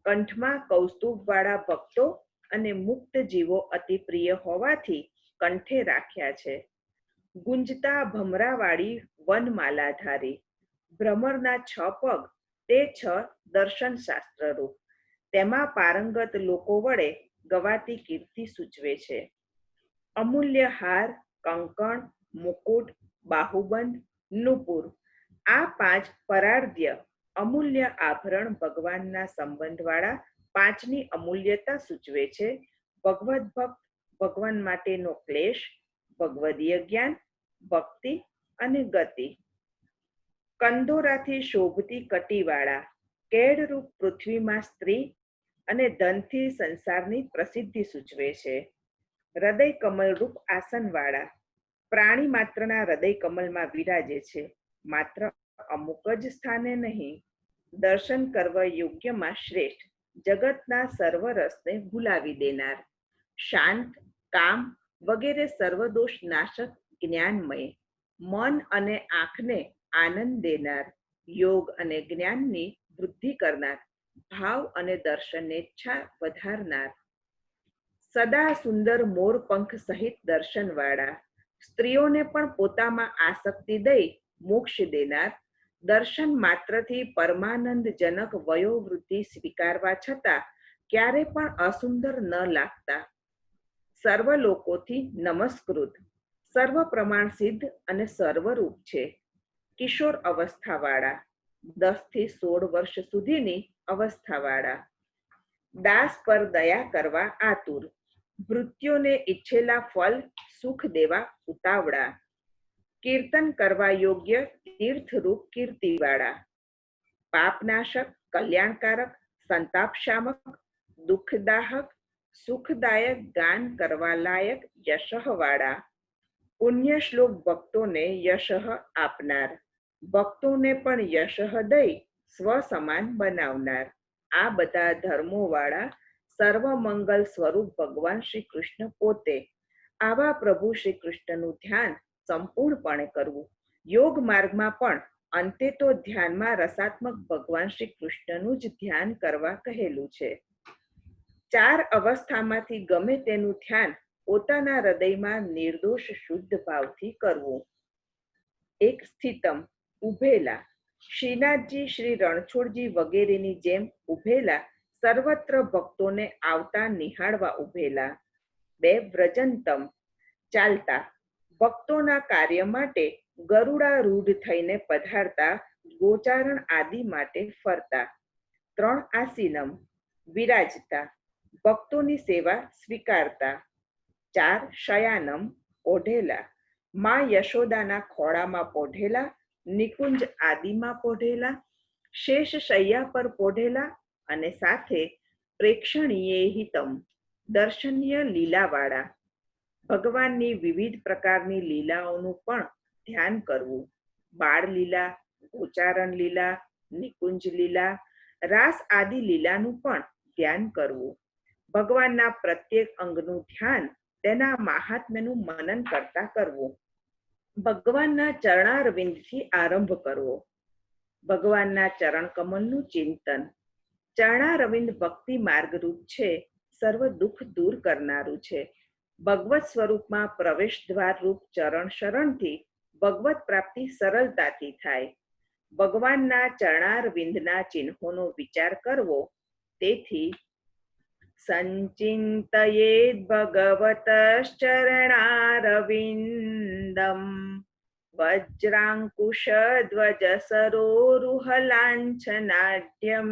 કંઠમાં કૌસ્તુભવાળા ભક્તો અને મુક્ત જીવો અતિ પ્રિય હોવાથી કંઠે રાખ્યા છે. ગુંજતા ભમરાવાળી વનમાલાધારી, ભ્રમરના 6 પગ તે 6 દર્શન શાસ્ત્ર રૂપ, તેમાં પારંગત લોકો વડે ગવાતી કીર્તિ સૂચવે છે. અમૂલ્ય હાર, કંકણ, મુકુટ, બાહુબંધ, નુપુર, આ 5 પરાર્ધ્ય અમૂલ્ય આભરણ ભગવાનના સંબંધવાળા 5ની અમૂલ્યતા સૂચવે છે. ભગવદ ભક્ત, ભગવાન માટેનો ક્લેશ, ભગવદીય જ્ઞાન, ભક્તિ અને ગતિ. કંદોરાથી શોભતી કટીવાળા, કેડરૂપ પૃથ્વીમાં સ્ત્રી અને ધનથી સંસારની પ્રસિદ્ધિ સૂચવે છે. હૃદય કમલરૂપ આસનવાળા, પ્રાણી માત્રના હૃદય કમલમાં વિરાજે છે, માત્ર અમુક જ સ્થાને નહીં. દર્શન કરવા યોગ્યમાં શ્રેષ્ઠ, જગતના સર્વ રસને ભૂલાવી દેનાર. શાંત, કામ વગેરે સર્વદોષ નાશક, જ્ઞાનમય. મન અને આંખને આનંદ દેનાર, યોગ અને જ્ઞાનની વૃદ્ધિ કરનાર, ભાવ અને દર્શનેચ્છા વધારનાર. સદા સુંદર મોર પંખ સહિત દર્શનવાળા, સ્ત્રીઓને પણ પોતામાં આસક્તિ દઈ મોક્ષ દેનાર, દર્શન માત્રથી પરમાનંદજનક વયોવૃત્તિ સ્વીકારવા છતાં ક્યારે પણ અસુંદર ન લાગતા, સર્વ લોકોથી નમસ્કૃત, સર્વ પ્રમાણ સિદ્ધ અને સર્વરૂપ છે. કિશોર અવસ્થાવાળા, 10 થી 16 વર્ષ સુધીની અવસ્થાવાળા, દાસ પર દયા કરવા આતુર, ભૃત્યોને ઈચ્છેલા ફલ સુખ દેવા ઉતાવળા, કીર્તન કરવા યોગ્ય તીર્થરૂપ કીર્તિવાળા, પાપનાશક, કલ્યાણકારક, સંતાપશામક, દુઃખદાહક, સુખદાયક, ગાન કરવા લાયક યશઃવાળા, પુણ્ય શ્લોક ભક્તોને યશઃ આપનાર, ભક્તોને પણ યશઃ દઈ સ્વસમાન બનાવનાર, આ બધા ધર્મોવાળા સર્વમંગલ સ્વરૂપ ભગવાન શ્રી કૃષ્ણ પોતે. આવા પ્રભુ શ્રી કૃષ્ણનું ધ્યાન સંપૂર્ણપણે કરવું. યોગ માર્ગમાં પણ અંતે તો ધ્યાનમાં રસાત્મક ભગવાન શ્રી કૃષ્ણનું જ ધ્યાન કરવા કહેલું છે. 4 અવસ્થામાંથી ગમે તેનું ધ્યાન પોતાના હૃદયમાં નિર્દોષ શુદ્ધ ભાવથી કરવું. એક સ્થિતમ, ઉભેલા, શ્રીનાથજી, શ્રી રણછોડજી વગેરેની જેમ ઉભેલા, સર્વત્ર ભક્તોને આવતા નિહાળવા ઉભેલા. 2 વ્રજંતમ, ચાલતા, ભક્તોના કાર્ય માટે ગરુડારૂઢ થઈને પધારતા, ગોચારણ આદિ માટે ફરતા. 3 આસીનમ, વિરાજતા, ભક્તોની સેવા સ્વીકારતા. 4 શયાનમ, ઓઢેલા, માં યશોદાના ખોળામાં પોઢેલા, નિકુંજ આદિમાં પોઢેલા, શેષ શૈયા પર પોઢેલા અને સાથે પ્રેક્ષણીયેહિતમ, દર્શનીય લીલાવાળા. ભગવાનની વિવિધ પ્રકારની લીલાઓનું પણ ધ્યાન કરવું. બાળ લીલા, ગોચારણ લીલા, નિકુંજ લીલા, રાસ આદિ લીલાનું પણ ધ્યાન કરવું. ભગવાનના પ્રત્યેક અંગનું ધ્યાન, તેના મહાત્મ્યનું મનન કરતા કરવું. ભગવાનના ચરણારવિંદથી આરંભ કરવો. ભગવાનના ચરણ કમલનું ચિંતન. ચરણારવિંદ ભક્તિ માર્ગરૂપ છે, સર્વ દુઃખ દૂર કરનારું છે. ભગવત સ્વરૂપમાં પ્રવેશ દ્વાર રૂપ ચરણ શરણથી ભગવત પ્રાપ્તિ સરળતાથી થાય. ભગવાનના ચરણારવિંદના ચિહ્નોનો વિચાર કરવો. તેથી સંચિંતયેદ ભગવતશ્ચરણારવિંદમ વજ્રાંકુશ ધ્વજ સરોરુહલાંછનાઢ્યમ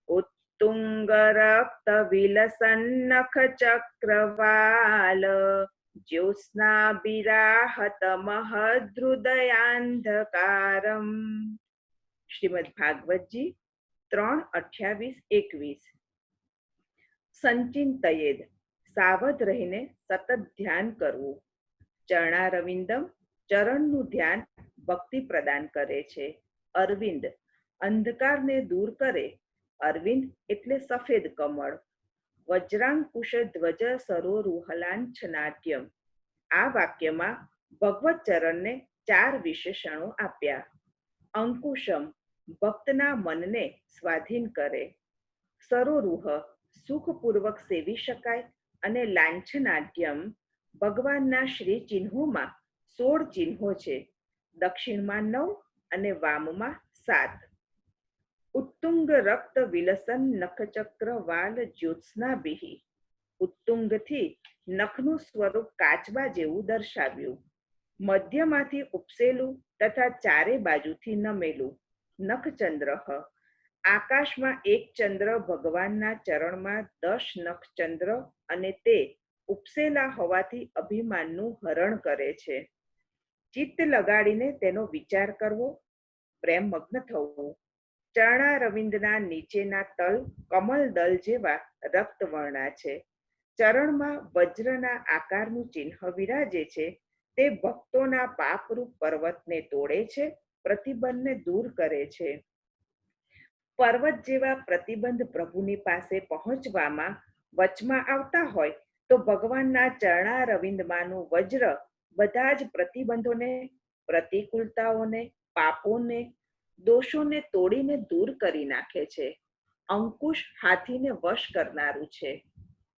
ઉત્તુંગરક્ત વિલસન્નખ ચક્રવાલ જ્યોત્સ્નાભિરાહત મહદૃદયાંધકારમ. શ્રીમદ ભાગવતજી 3:28-21. સંચિંતયેદ, સાવધ રહીને સતત ધ્યાન કરવું. ચરણારવિંદમ, ચરણનું ધ્યાન ભક્તિ પ્રદાન કરે છે. અરવિંદ, અંધકારને દૂર કરે. અરવિંદ એટલે સફેદ કમળ. વજ્રાંકુશ ધ્વજ સરોરુહલાંછનાટ્યમ. આ વાક્યમાં ભગવત ચરણને 4 વિશેષણો આપ્યા. અંકુશમ, ભક્તના મનને સ્વાધીન કરે. સરોરુહ, સુખપૂર્વક સેવી શકાય. અને લાંછનાઢ્યમ, ભગવાનના શ્રી ચિહ્નોમાં 16 ચિહ્નો છે. દક્ષિણમાં 9 અને વામમાં 7. ઉત્તુંગ રક્ત વિલસન નખચક્ર વાલ જ્યોત્સ્નાભિ. ઉત્તુંગથી નખનું સ્વરૂપ કાચબા જેવું દર્શાવ્યું. મધ્યમાંથી ઉપસેલું તથા ચારે બાજુથી નમેલું. નખચંદ્ર, આકાશમાં એક ચંદ્ર ભગવાનના ચરણમાં 10 નખચંદ્ર અને તે ઉપસેલા હોવાથી અભિમાનનું હરણ કરે છે. ચિત્ત લગાડીને તેનો વિચાર કરવો. પ્રેમમગ્ન થવું. ચરણારવિંદના નીચેના તલ કમલદલ જેવા રક્તવર્ણા છે. ચરણમાં વજ્રના આકારનું ચિહ્ન વિરાજે છે. તે ભક્તોના પાપરૂપ પર્વતને તોડે છે, પ્રતિબંધને દૂર કરે છે. પર્વત જેવા પ્રતિબંધ પ્રભુની પાસે પહોંચવામાં વચમાં આવતા હોય તો ભગવાનના ચરણારવિંદમાંનું વજ્ર બધા જ પ્રતિબંધોને, પ્રતિકૂળતાઓને, પાપોને, દોષોને તોડીને દૂર કરી નાખે છે. અંકુશ હાથીને વશ કરનારું છે.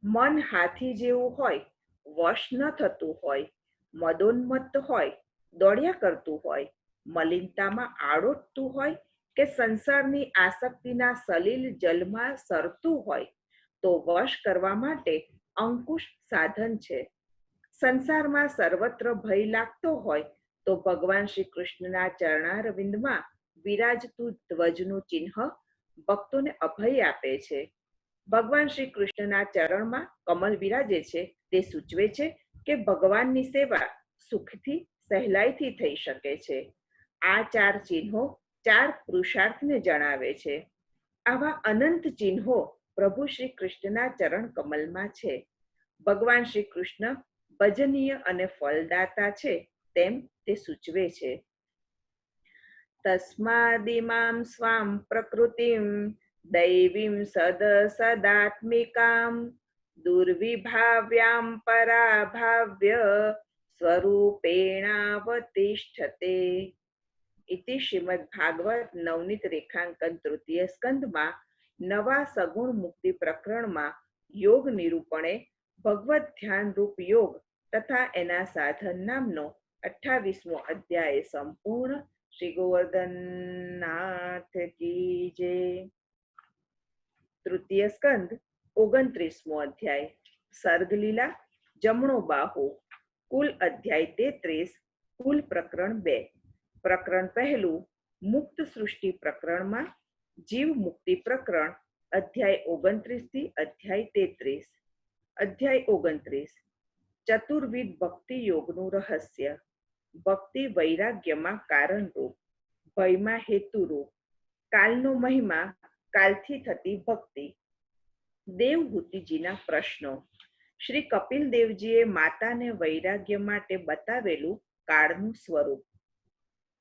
મન હાથી જેવું હોય, વશ ન થતું હોય, મદોન્મત્ત હોય, દોડ્યા કરતું હોય, મલિનતામાં આડોટતું હોય કે સંસારની આસક્તિના સલીલ જલમાં સરતું હોય, તો વશ કરવા માટે અંકુશ સાધન છે. સંસારમાં સર્વત્ર ભય લાગતો હોય તો ભગવાન શ્રી કૃષ્ણના ચરણારવિંદમાં વિરાજતું ધ્વજનું ચિહ્ન ભક્તોને અભય આપે છે. ભગવાન શ્રી કૃષ્ણના ચરણમાં કમલ વિરાજે છે તે સૂચવે છે કે ભગવાનની સેવા સુખથી સહેલાઈથી થઈ શકે છે. આ ચાર ચિહ્નો ચાર પુરુષાર્થને જણાવે છે. આવા અનંત ચિહ્નો પ્રભુ શ્રી કૃષ્ણના ચરણ કમલમાં છે. ભગવાન શ્રી કૃષ્ણ ભજનીય અને ફલદાતા છે તેમ તે સૂચવે છે. તસ્માદિમામ સ્વામ પ્રકૃતિમ દૈવીમ સદાત્મિકામ દુર્વિભાવ્યામ પરાભાવ્ય સ્વરૂપેણાવતિષ્ઠતે. ઇતિ શ્રીમદ ભાગવત નવનીત રેખાંકન તૃતીય સ્કંદમાં નવા સગુણ મુક્તિ પ્રકરણમાં યોગ નિરૂપણે ભગવત ધ્યાન રૂપ યોગ તથા એના સાધન નામનો 28મો અધ્યાય સંપૂર્ણ. શ્રી ગોવર્ધનનાથ કી જય. તૃતીય સ્કંદ 29મો અધ્યાય સર્ગલીલા જમણો બાહુ. કુલ અધ્યાય 33. કુલ પ્રકરણ 2. પ્રકરણ પહેલું મુક્ત સૃષ્ટિ પ્રકરણમાં જીવ મુક્તિ પ્રકરણ અધ્યાય 29 થી અધ્યાય 33. અધ્યાય 29. ચતુર્વિધ ભક્તિ યોગનું રહસ્ય. ભક્તિ વૈરાગ્યમાં કારણરૂપ, ભયમાં હેતુરૂપ, કાલનો મહિમા, કાલથી થતી ભક્તિ. દેવહૂતિજીના પ્રશ્નો. શ્રી કપિલ દેવજીએ માતાને વૈરાગ્ય માટે બતાવેલું કાળનું સ્વરૂપ.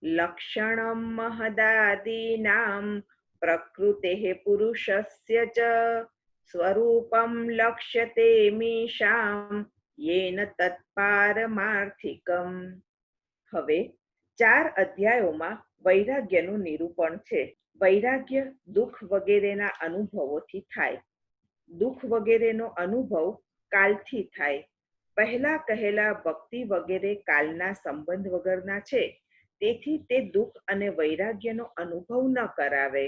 લક્ષણમ મહદાદીનામ પ્રકૃતેઃ પુરુષસ્ય ચ સ્વરૂપમ લક્ષ્યતે મીશામ યેન તત્પારમાર્થિકમ. હવે 4 અધ્યાયોમાં વૈરાગ્યનું નિરૂપણ છે. વૈરાગ્ય દુઃખ વગેરેના અનુભવોથી થાય. દુઃખ વગેરેનો અનુભવ કાલથી થાય. પહેલા કહેલા ભક્તિ વગેરે કાલના સંબંધ વગરના છે, તેથી તે દુઃખ અને વૈરાગ્યનો અનુભવ ન કરાવે.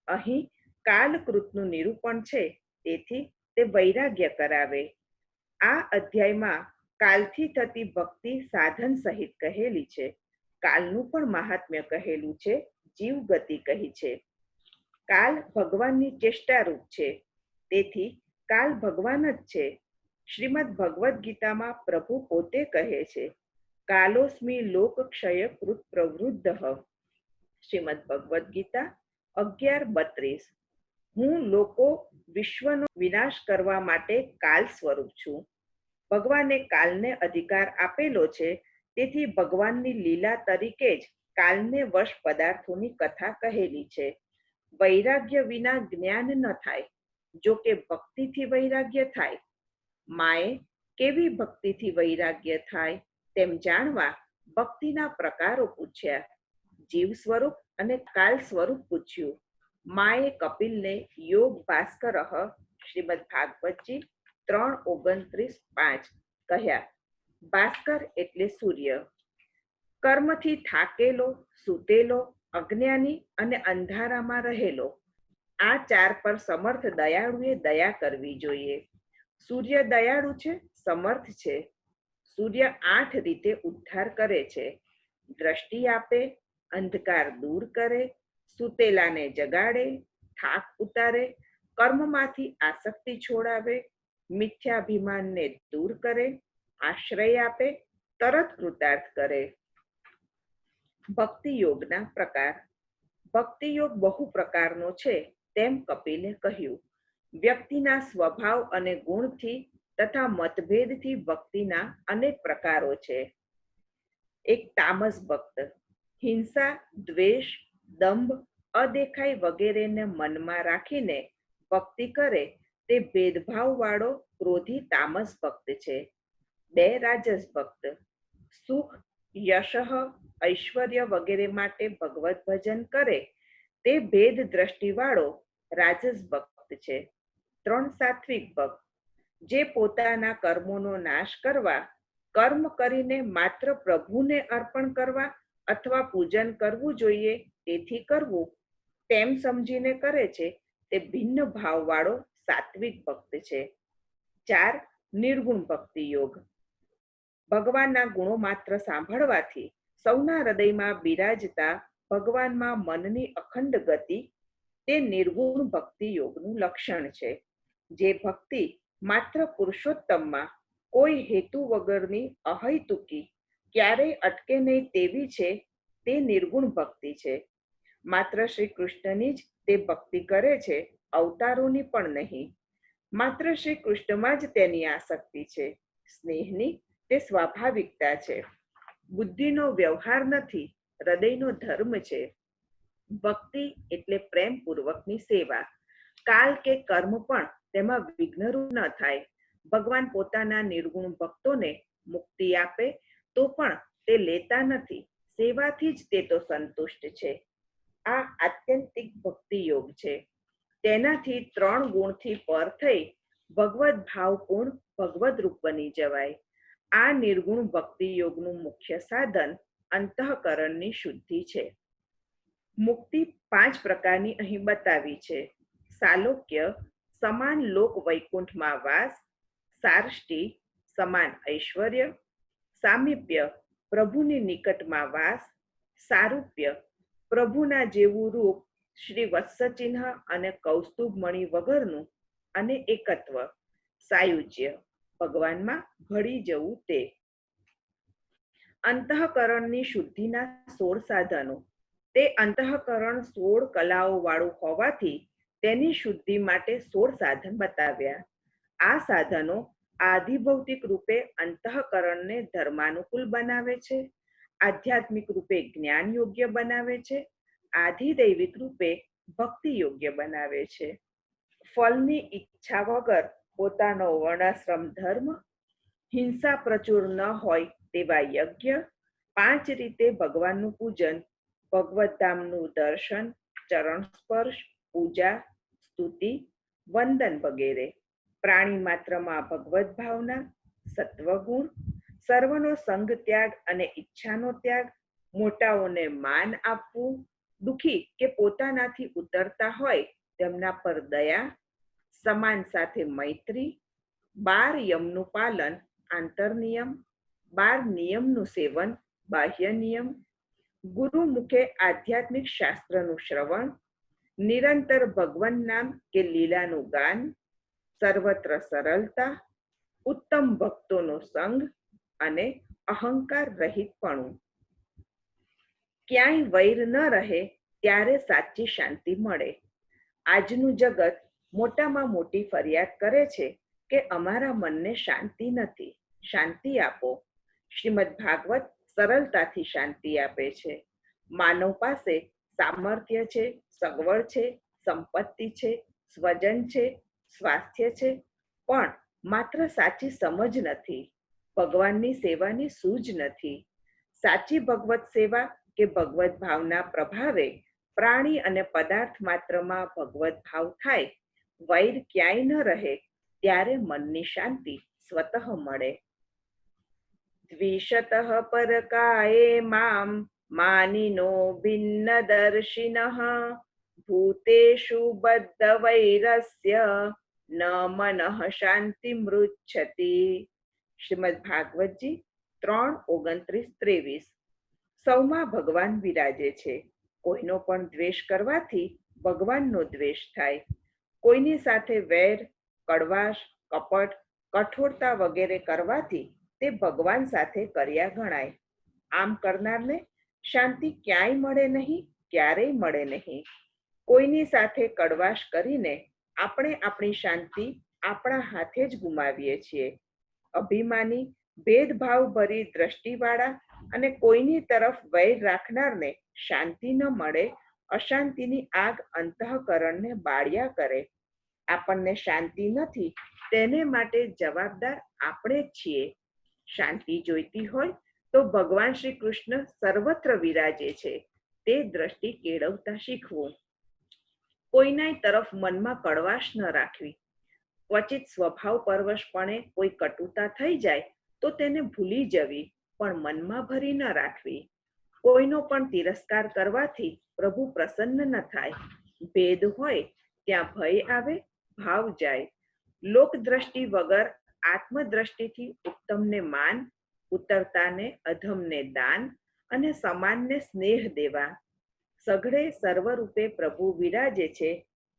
અહીં કાલકૃતનું નિરૂપણ છે, તેથી તે વૈરાગ્ય કરાવે. આ અધ્યાયમાં કાલથી થતી ભક્તિ સાધન સહિત કહેલી છે. કાલનું પણ મહાત્મ્ય કહેલું છે, જીવ ગતિ કહી છે. કાલ ભગવાનની ચેષ્ટારૂપ છે, તેથી કાલ ભગવાન જ છે. શ્રીમદ ભગવદ્ ગીતામાં પ્રભુ પોતે કહે છે, કાલોસ્મિ લોકક્ષય કૃત પ્રવૃદ્ધ. શ્રીમદ ભગવદ્ ગીતા 11:32. હું લોકો વિશ્વનો વિનાશ કરવા માટે કાલ સ્વરૂપ છું. ભગવાને કાલને અધિકાર આપેલો છે, તેથી ભગવાનની લીલા તરીકે જ કાલને વશ પદાર્થોની કથા કહેલી છે. વૈરાગ્ય વિના જ્ઞાન ન થાય, જો કે ભક્તિથી વૈરાગ્ય થાય. માએ કેવી ભક્તિથી વૈરાગ્ય થાય તેમ જાણવા ભક્તિના પ્રકારો પૂછ્યા. જીવ સ્વરૂપ અને કાલ સ્વરૂપ પૂછ્યું. માએ કપિલને યોગ ભાસ્કર શ્રીમદ ભાગવતજી 3:29-5 કહ્યા. ભાસ્કર એટલે સૂર્ય. કર્મથી થાકેલો, સૂતેલો, અજ્ઞાની અને અંધારામાં રહેલો, આ 4 પર સમર્થ દયાળુએ દયા કરવી જોઈએ. સૂર્ય દયાળુ છે, સમર્થ છે. સૂર્ય 8 રીતે ઉદ્ધાર કરે છે. દ્રષ્ટિ આપે, અંધકાર દૂર કરે, સૂતેલાને જગાડે, થાક ઉતારે, કર્મમાંથી આસક્તિ છોડાવે, મિથ્યાભિમાનને દૂર કરે, આશ્રય આપે, તરત કૃતાર્થ કરે. ભક્તિ યોગના પ્રકાર. ભક્તિ યોગ બહુ પ્રકારનો છે તેમ કપિલે કહ્યું. વ્યક્તિના સ્વભાવ અને ગુણથી તથા મતભેદથી ભક્તિના અનેક પ્રકારો છે. એક તામસ ભક્ત. હિંસા, દ્વેષ, દંભ, અદેખાઈ વગેરેને મનમાં રાખીને ભક્તિ કરે તે ભેદભાવવાળો ક્રોધી તામસ ભક્ત છે. 2 રાજસ ભક્ત. સુખ, યશ, ઐશ્વર્ય વગેરે માટે ભગવત ભજન કરે તે ભેદ દ્રષ્ટિવાળો રાજસ ભક્ત છે. 3 સાત્વિક ભક્ત. જે પોતાના કર્મોનો નાશ કરવા કર્મ કરીને માત્ર પ્રભુને અર્પણ કરવા અથવા પૂજન કરવું જોઈએ તેથી કરવું તેમ સમજીને કરે છે તે ભિન્ન ભાવવાળો સાત્વિક ભક્ત છે. 4. નિર્ગુણ ભક્તિ યોગ. ભગવાનના ગુણો માત્ર સાંભળવાથી સૌના હૃદયમાં બિરાજતા ભગવાનમાં મનની અખંડ ગતિ તે નિર્ગુણ ભક્તિ યોગનું લક્ષણ છે. જે ભક્તિ માત્ર પુરુષોત્તમમાં કોઈ હેતુ વગરની અહૈતુકી ક્યારેય અટકે નહીં તેવી છે તે નિર્ગુણ ભક્તિ છે. માત્ર શ્રી કૃષ્ણની જ તે ભક્તિ કરે છે, અવતારોની પણ નહીં. માત્ર શ્રી કૃષ્ણમાં જ તેની આસક્તિ છે. સ્નેહની તે સ્વાભાવિકતા છે. બુદ્ધિનો વ્યવહાર નથી, હૃદયનો ધર્મ છે. ભક્તિ એટલે પ્રેમપૂર્વકની સેવા. કાલ કે કર્મ પણ તેમાં વિઘ્નરૂપ ન થાય. ભગવાન પોતાના નિર્ગુણ ભક્તોને મુક્તિ આપે તો પણ તે લેતા નથી, સેવાથી જ તે તો સંતુષ્ટ છે. આ આત્યંતિક ભક્તિ યોગ છે. તેનાથી 3 ગુણથી પર થઈ ભગવદ ભાવપૂર્ણ ભગવદ રૂપ બની જવાય. આ નિર્ગુણ ભક્તિ યોગનું મુખ્ય સાધન અંતઃકરણની શુદ્ધિ છે. મુક્તિ 5 પ્રકારની અહીં બતાવી છે. સાલોક્ય, સમાન લોક વૈકુંઠમાં વાસ. સાર્ષ્ટિ, સમાન ઐશ્વર્ય. સામીપ્ય, પ્રભુની નિકટમાં વાસ. સારૂપ્ય, પ્રભુના જેવું રૂપ, શ્રી વત્સચિહ્ન અને કૌસ્તુભ મણિ વગરનું અને એકત્વ. સાયુજ્ય, ભગવાનમાં ભળી જવું તે. અંતઃકરણની શુદ્ધિના 16 સાધનો. તે અંતઃકરણ 16 કલાઓ વાળું હોવાથી તેની શુદ્ધિ માટે 16 સાધન બતાવ્યા. આ સાધનો આધિભૌતિક રૂપે અંતઃકરણને ધર્માનુકૂળ બનાવે છે, આધ્યાત્મિક રૂપે જ્ઞાન યોગ્ય બનાવે છે, આધિદૈવિક રૂપે ભક્તિ યોગ્ય બનાવે છે. ફળની ઈચ્છા વગર પોતાનો વર્ણાશ્રમ ધર્મ, હિંસા પ્રચુર ન હોય તેવા યજ્ઞ, 5 રીતે ભગવાનનું પૂજન, ભગવદ ધામનું દર્શન, ચરણ સ્પર્શ, પૂજા, સ્તુતિ, વંદન વગેરે. પ્રાણી માત્રમાં ભગવદ ભાવના, સત્વગુણ, સર્વનો સંગ ત્યાગ અને ઈચ્છાનો ત્યાગ, મોટાઓને માન આપવું, દુઃખી કે પોતાનાથી ઉતરતા હોય તેમના પર દયા, સમાન સાથે મૈત્રી, 12 યમનું પાલન, આંતરનિયમ, 12 નિયમનું સેવન, બાહ્ય નિયમ, ગુરુ મુખે આધ્યાત્મિક શાસ્ત્રનું શ્રવણ, નિરંતર ભગવાન નામ કે લીલાનું ગાન, સર્વત્ર સરળતા, ઉત્તમ ભક્તોનો સંગ અને અહંકાર રહિતપણું. ક્યાંય વૈર ન રહે ત્યારે સાચી શાંતિ મળે. આજનું જગત મોટામાં મોટી ફરિયાદ કરે છે કે અમારા મનને શાંતિ નથી, શાંતિ આપો. શ્રીમદ ભાગવત સરળતાથી શાંતિ આપે છે. માનવ પાસે સામર્થ્ય છે, સગવડ છે, સંપત્તિ છે, સ્વજન છે, સ્વાસ્થ્ય છે, પણ માત્ર સાચી સમજ નથી, ભગવાનની સેવાની સૂઝ નથી. સાચી ભગવત સેવા કે ભગવત ભાવના પ્રભાવે પ્રાણી અને પદાર્થ માત્રમાં ભગવત ભાવ થાય, વૈર ક્યાંય ન રહે, ત્યારે મનની શાંતિ સ્વતઃ મળે. દ્વિષતઃ પરકાયે મામ માનિનો ભિન્ન દર્શિનઃ ભૂતેષુ બદ્ધ વૈરસ્ય ન મનઃ શાંતિ મૃચ્છતિ. શ્રીમદ ભાગવતજી 3:29-23. સૌમાં ભગવાન વિરાજે છે. કોઈનો પણ દ્વેષ કરવાથી ભગવાનનો દ્વેષ થાય. કોઈની સાથે વેર, કડવાશ, કપટ, કઠોરતા વગેરે કરવાથી તે ભગવાન સાથે કર્યા ગણાય. આમ કરનારને શાંતિ ક્યાંય મળે નહીં, ક્યારેય મળે નહીં. કોઈની સાથે કડવાશ કરીને આપણે આપણી શાંતિ આપણા હાથે જ ગુમાવીએ છીએ. અભિમાની, ભેદભાવ ભરી દ્રષ્ટિવાળા અને કોઈની તરફ વૈર રાખનારને શાંતિ ન મળે, અશાંતિની આગ અંતઃકરણને બાળ્યા કરે. આપણને શાંતિ નથી તેને માટે જવાબદાર આપણે જ છીએ. શાંતિ જોઈતી હોય તો ભગવાન શ્રી કૃષ્ણ સર્વત્ર વિરાજે છે, તે દ્રષ્ટિ કેળવતા શીખવું. કોઈના તરફ મનમાં કડવાશ ન રાખવી. ક્વચિત સ્વભાવ પરવશપણે કોઈ કટુતા થઈ જાય તો તેને ભૂલી જવી, પણ મનમાં ભરી ન રાખવી. કોઈનો પણ તિરસ્કાર કરવાથી પ્રભુ પ્રસન્ન ન થાય. ભેદ હોય ત્યાં ભય આવે, ભાવ જાય. લોકદ્રષ્ટિ વગર આત્મદ્રષ્ટિથી ઉત્તમને માન, ઉતરતાને અધમને દાન અને સમાનને સ્નેહ દેવા. સઘળે સર્વરૂપે પ્રભુ વિરાજે છે,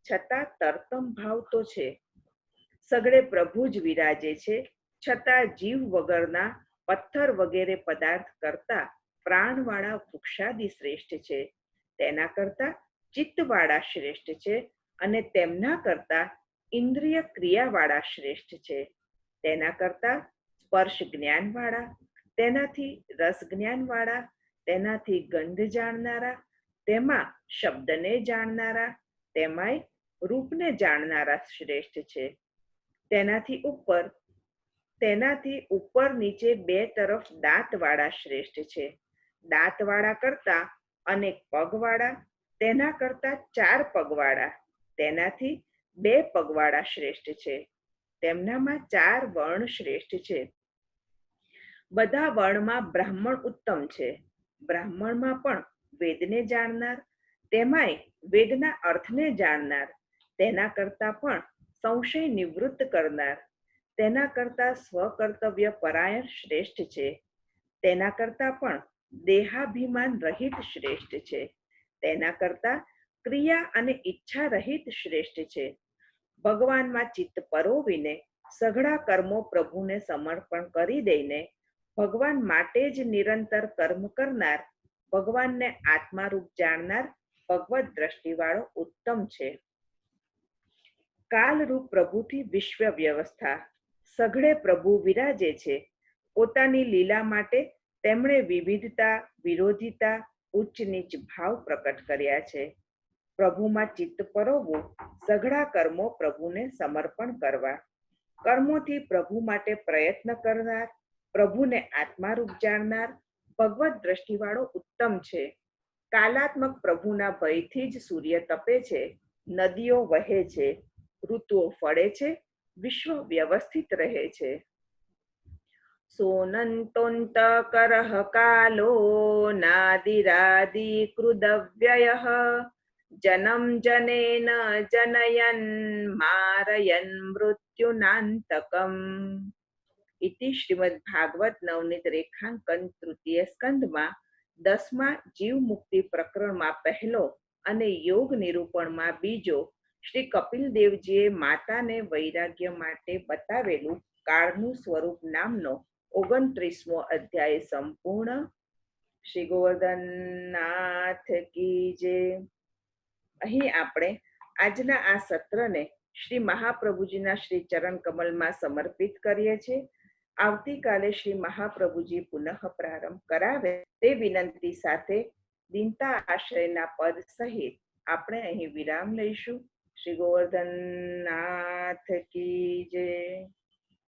છતાં તરતમ ભાવ તો છે. સઘળે પ્રભુ જ વિરાજે છે, છતાં જીવ વગરના પથ્થર વગેરે પદાર્થ કરતા પ્રાણવાળા વૃક્ષાદિ શ્રેષ્ઠ છે. તેના કરતા ચિત્તવાળા શ્રેષ્ઠ છે, અને તેમના કરતા ઇન્દ્રિય ક્રિયાવાળા શ્રેષ્ઠ છે. તેના કરતા સ્પર્શ જ્ઞાનવાળા, તેનાથી રસ જ્ઞાનવાળા, તેનાથી ગંધ જાણનારા, તેમાં શબ્દને જાણનારા, તેમાંય રૂપને જાણનારા શ્રેષ્ઠ છે. તેનાથી ઉપર નીચે બે તરફ દાંતવાળા શ્રેષ્ઠ છે. દાંતવાળા કરતા અનેક પગવાળા, તેના કરતા 4 પગવાળા, તેનાથી 2 પગવાળા શ્રેષ્ઠ છે. તેમનામાં 4 વર્ણ શ્રેષ્ઠ છે. બધા વર્ણમાં બ્રાહ્મણ ઉત્તમ છે. બ્રાહ્મણમાં પણ વેદને જાણનાર, તેમાંય વેદના અર્થને જાણનાર, તેના કરતા પણ સંશય નિવૃત્ત કરનાર, તેના કરતા સ્વકર્તવ્ય પરાયણ શ્રેષ્ઠ છે. તેના કરતા પણ દેહાભિમાન રહિત શ્રેષ્ઠ છે. તેના કરતા ક્રિયા અને ઈચ્છા રહિત શ્રેષ્ઠ છે. ભગવાનમાં ચિત્ત પરોવીને સઘળા કર્મો પ્રભુને સમર્પણ કરી દઈને ભગવાન માટે જ નિરંતર કર્મ કરનાર, ભગવાનને આત્મારૂપ જાણનાર ભગવત દ્રષ્ટિવાળો ઉત્તમ છે. કાલરૂપ પ્રભુથી વિશ્વ વ્યવસ્થા. સઘળે પ્રભુ વિરાજે છે. પોતાની લીલા માટે તેમણે વિવિધતા, વિરોધિતા, ઉચ્ચ નીચ ભાવ પ્રકટ કર્યા છે. પ્રભુમાં ચિત્ત પરોવવું, સઘળા કર્મો પ્રભુને સમર્પણ કરવા. કર્મોથી પ્રભુ માટે પ્રયત્ન કરનાર, પ્રભુને આત્મારૂપ જાણનાર ભગવત દ્રષ્ટિવાળો ઉત્તમ છે. કાલાત્મક પ્રભુના ભયથી જ સૂર્ય તપે છે, નદીઓ વહે છે, ઋતુઓ ફળે છે, વિશ્વ વ્યવસ્થિત રહે છે. સોનંતોંત કરઃ કાલો નાદિરાદિ કૃદવ્યયઃ જનમ જનેન જનયન મારયન મૃત્યુનાંતકમ. ઇતિ શ્રીમદ ભાગવત નવનીત રેખાંકન તૃતીય સ્કંદમાં 10મા જીવ મુક્તિ પ્રકરણમાં પહેલો અને યોગ નિરૂપણમાં બીજો શ્રી કપિલ દેવજીએ માતાને વૈરાગ્ય માટે બતાવેલું કાળનું સ્વરૂપ નામનો 29મો અધ્યાય સંપૂર્ણ. શ્રી ગોવર્ધનનાથ કી જય. અહીં આપણે આજના આ સત્રને શ્રી મહાપ્રભુજીના શ્રી ચરણ કમલમાં સમર્પિત કરીએ છીએ. આવતીકાલે શ્રી મહાપ્રભુજી પુનઃ પ્રારંભ કરાવે તે વિનંતી સાથે દીનતા આશ્રયના પદ સહિત આપણે અહીં વિરામ લઈશું. શ્રી ગોવર્ધનનાથ કી જય.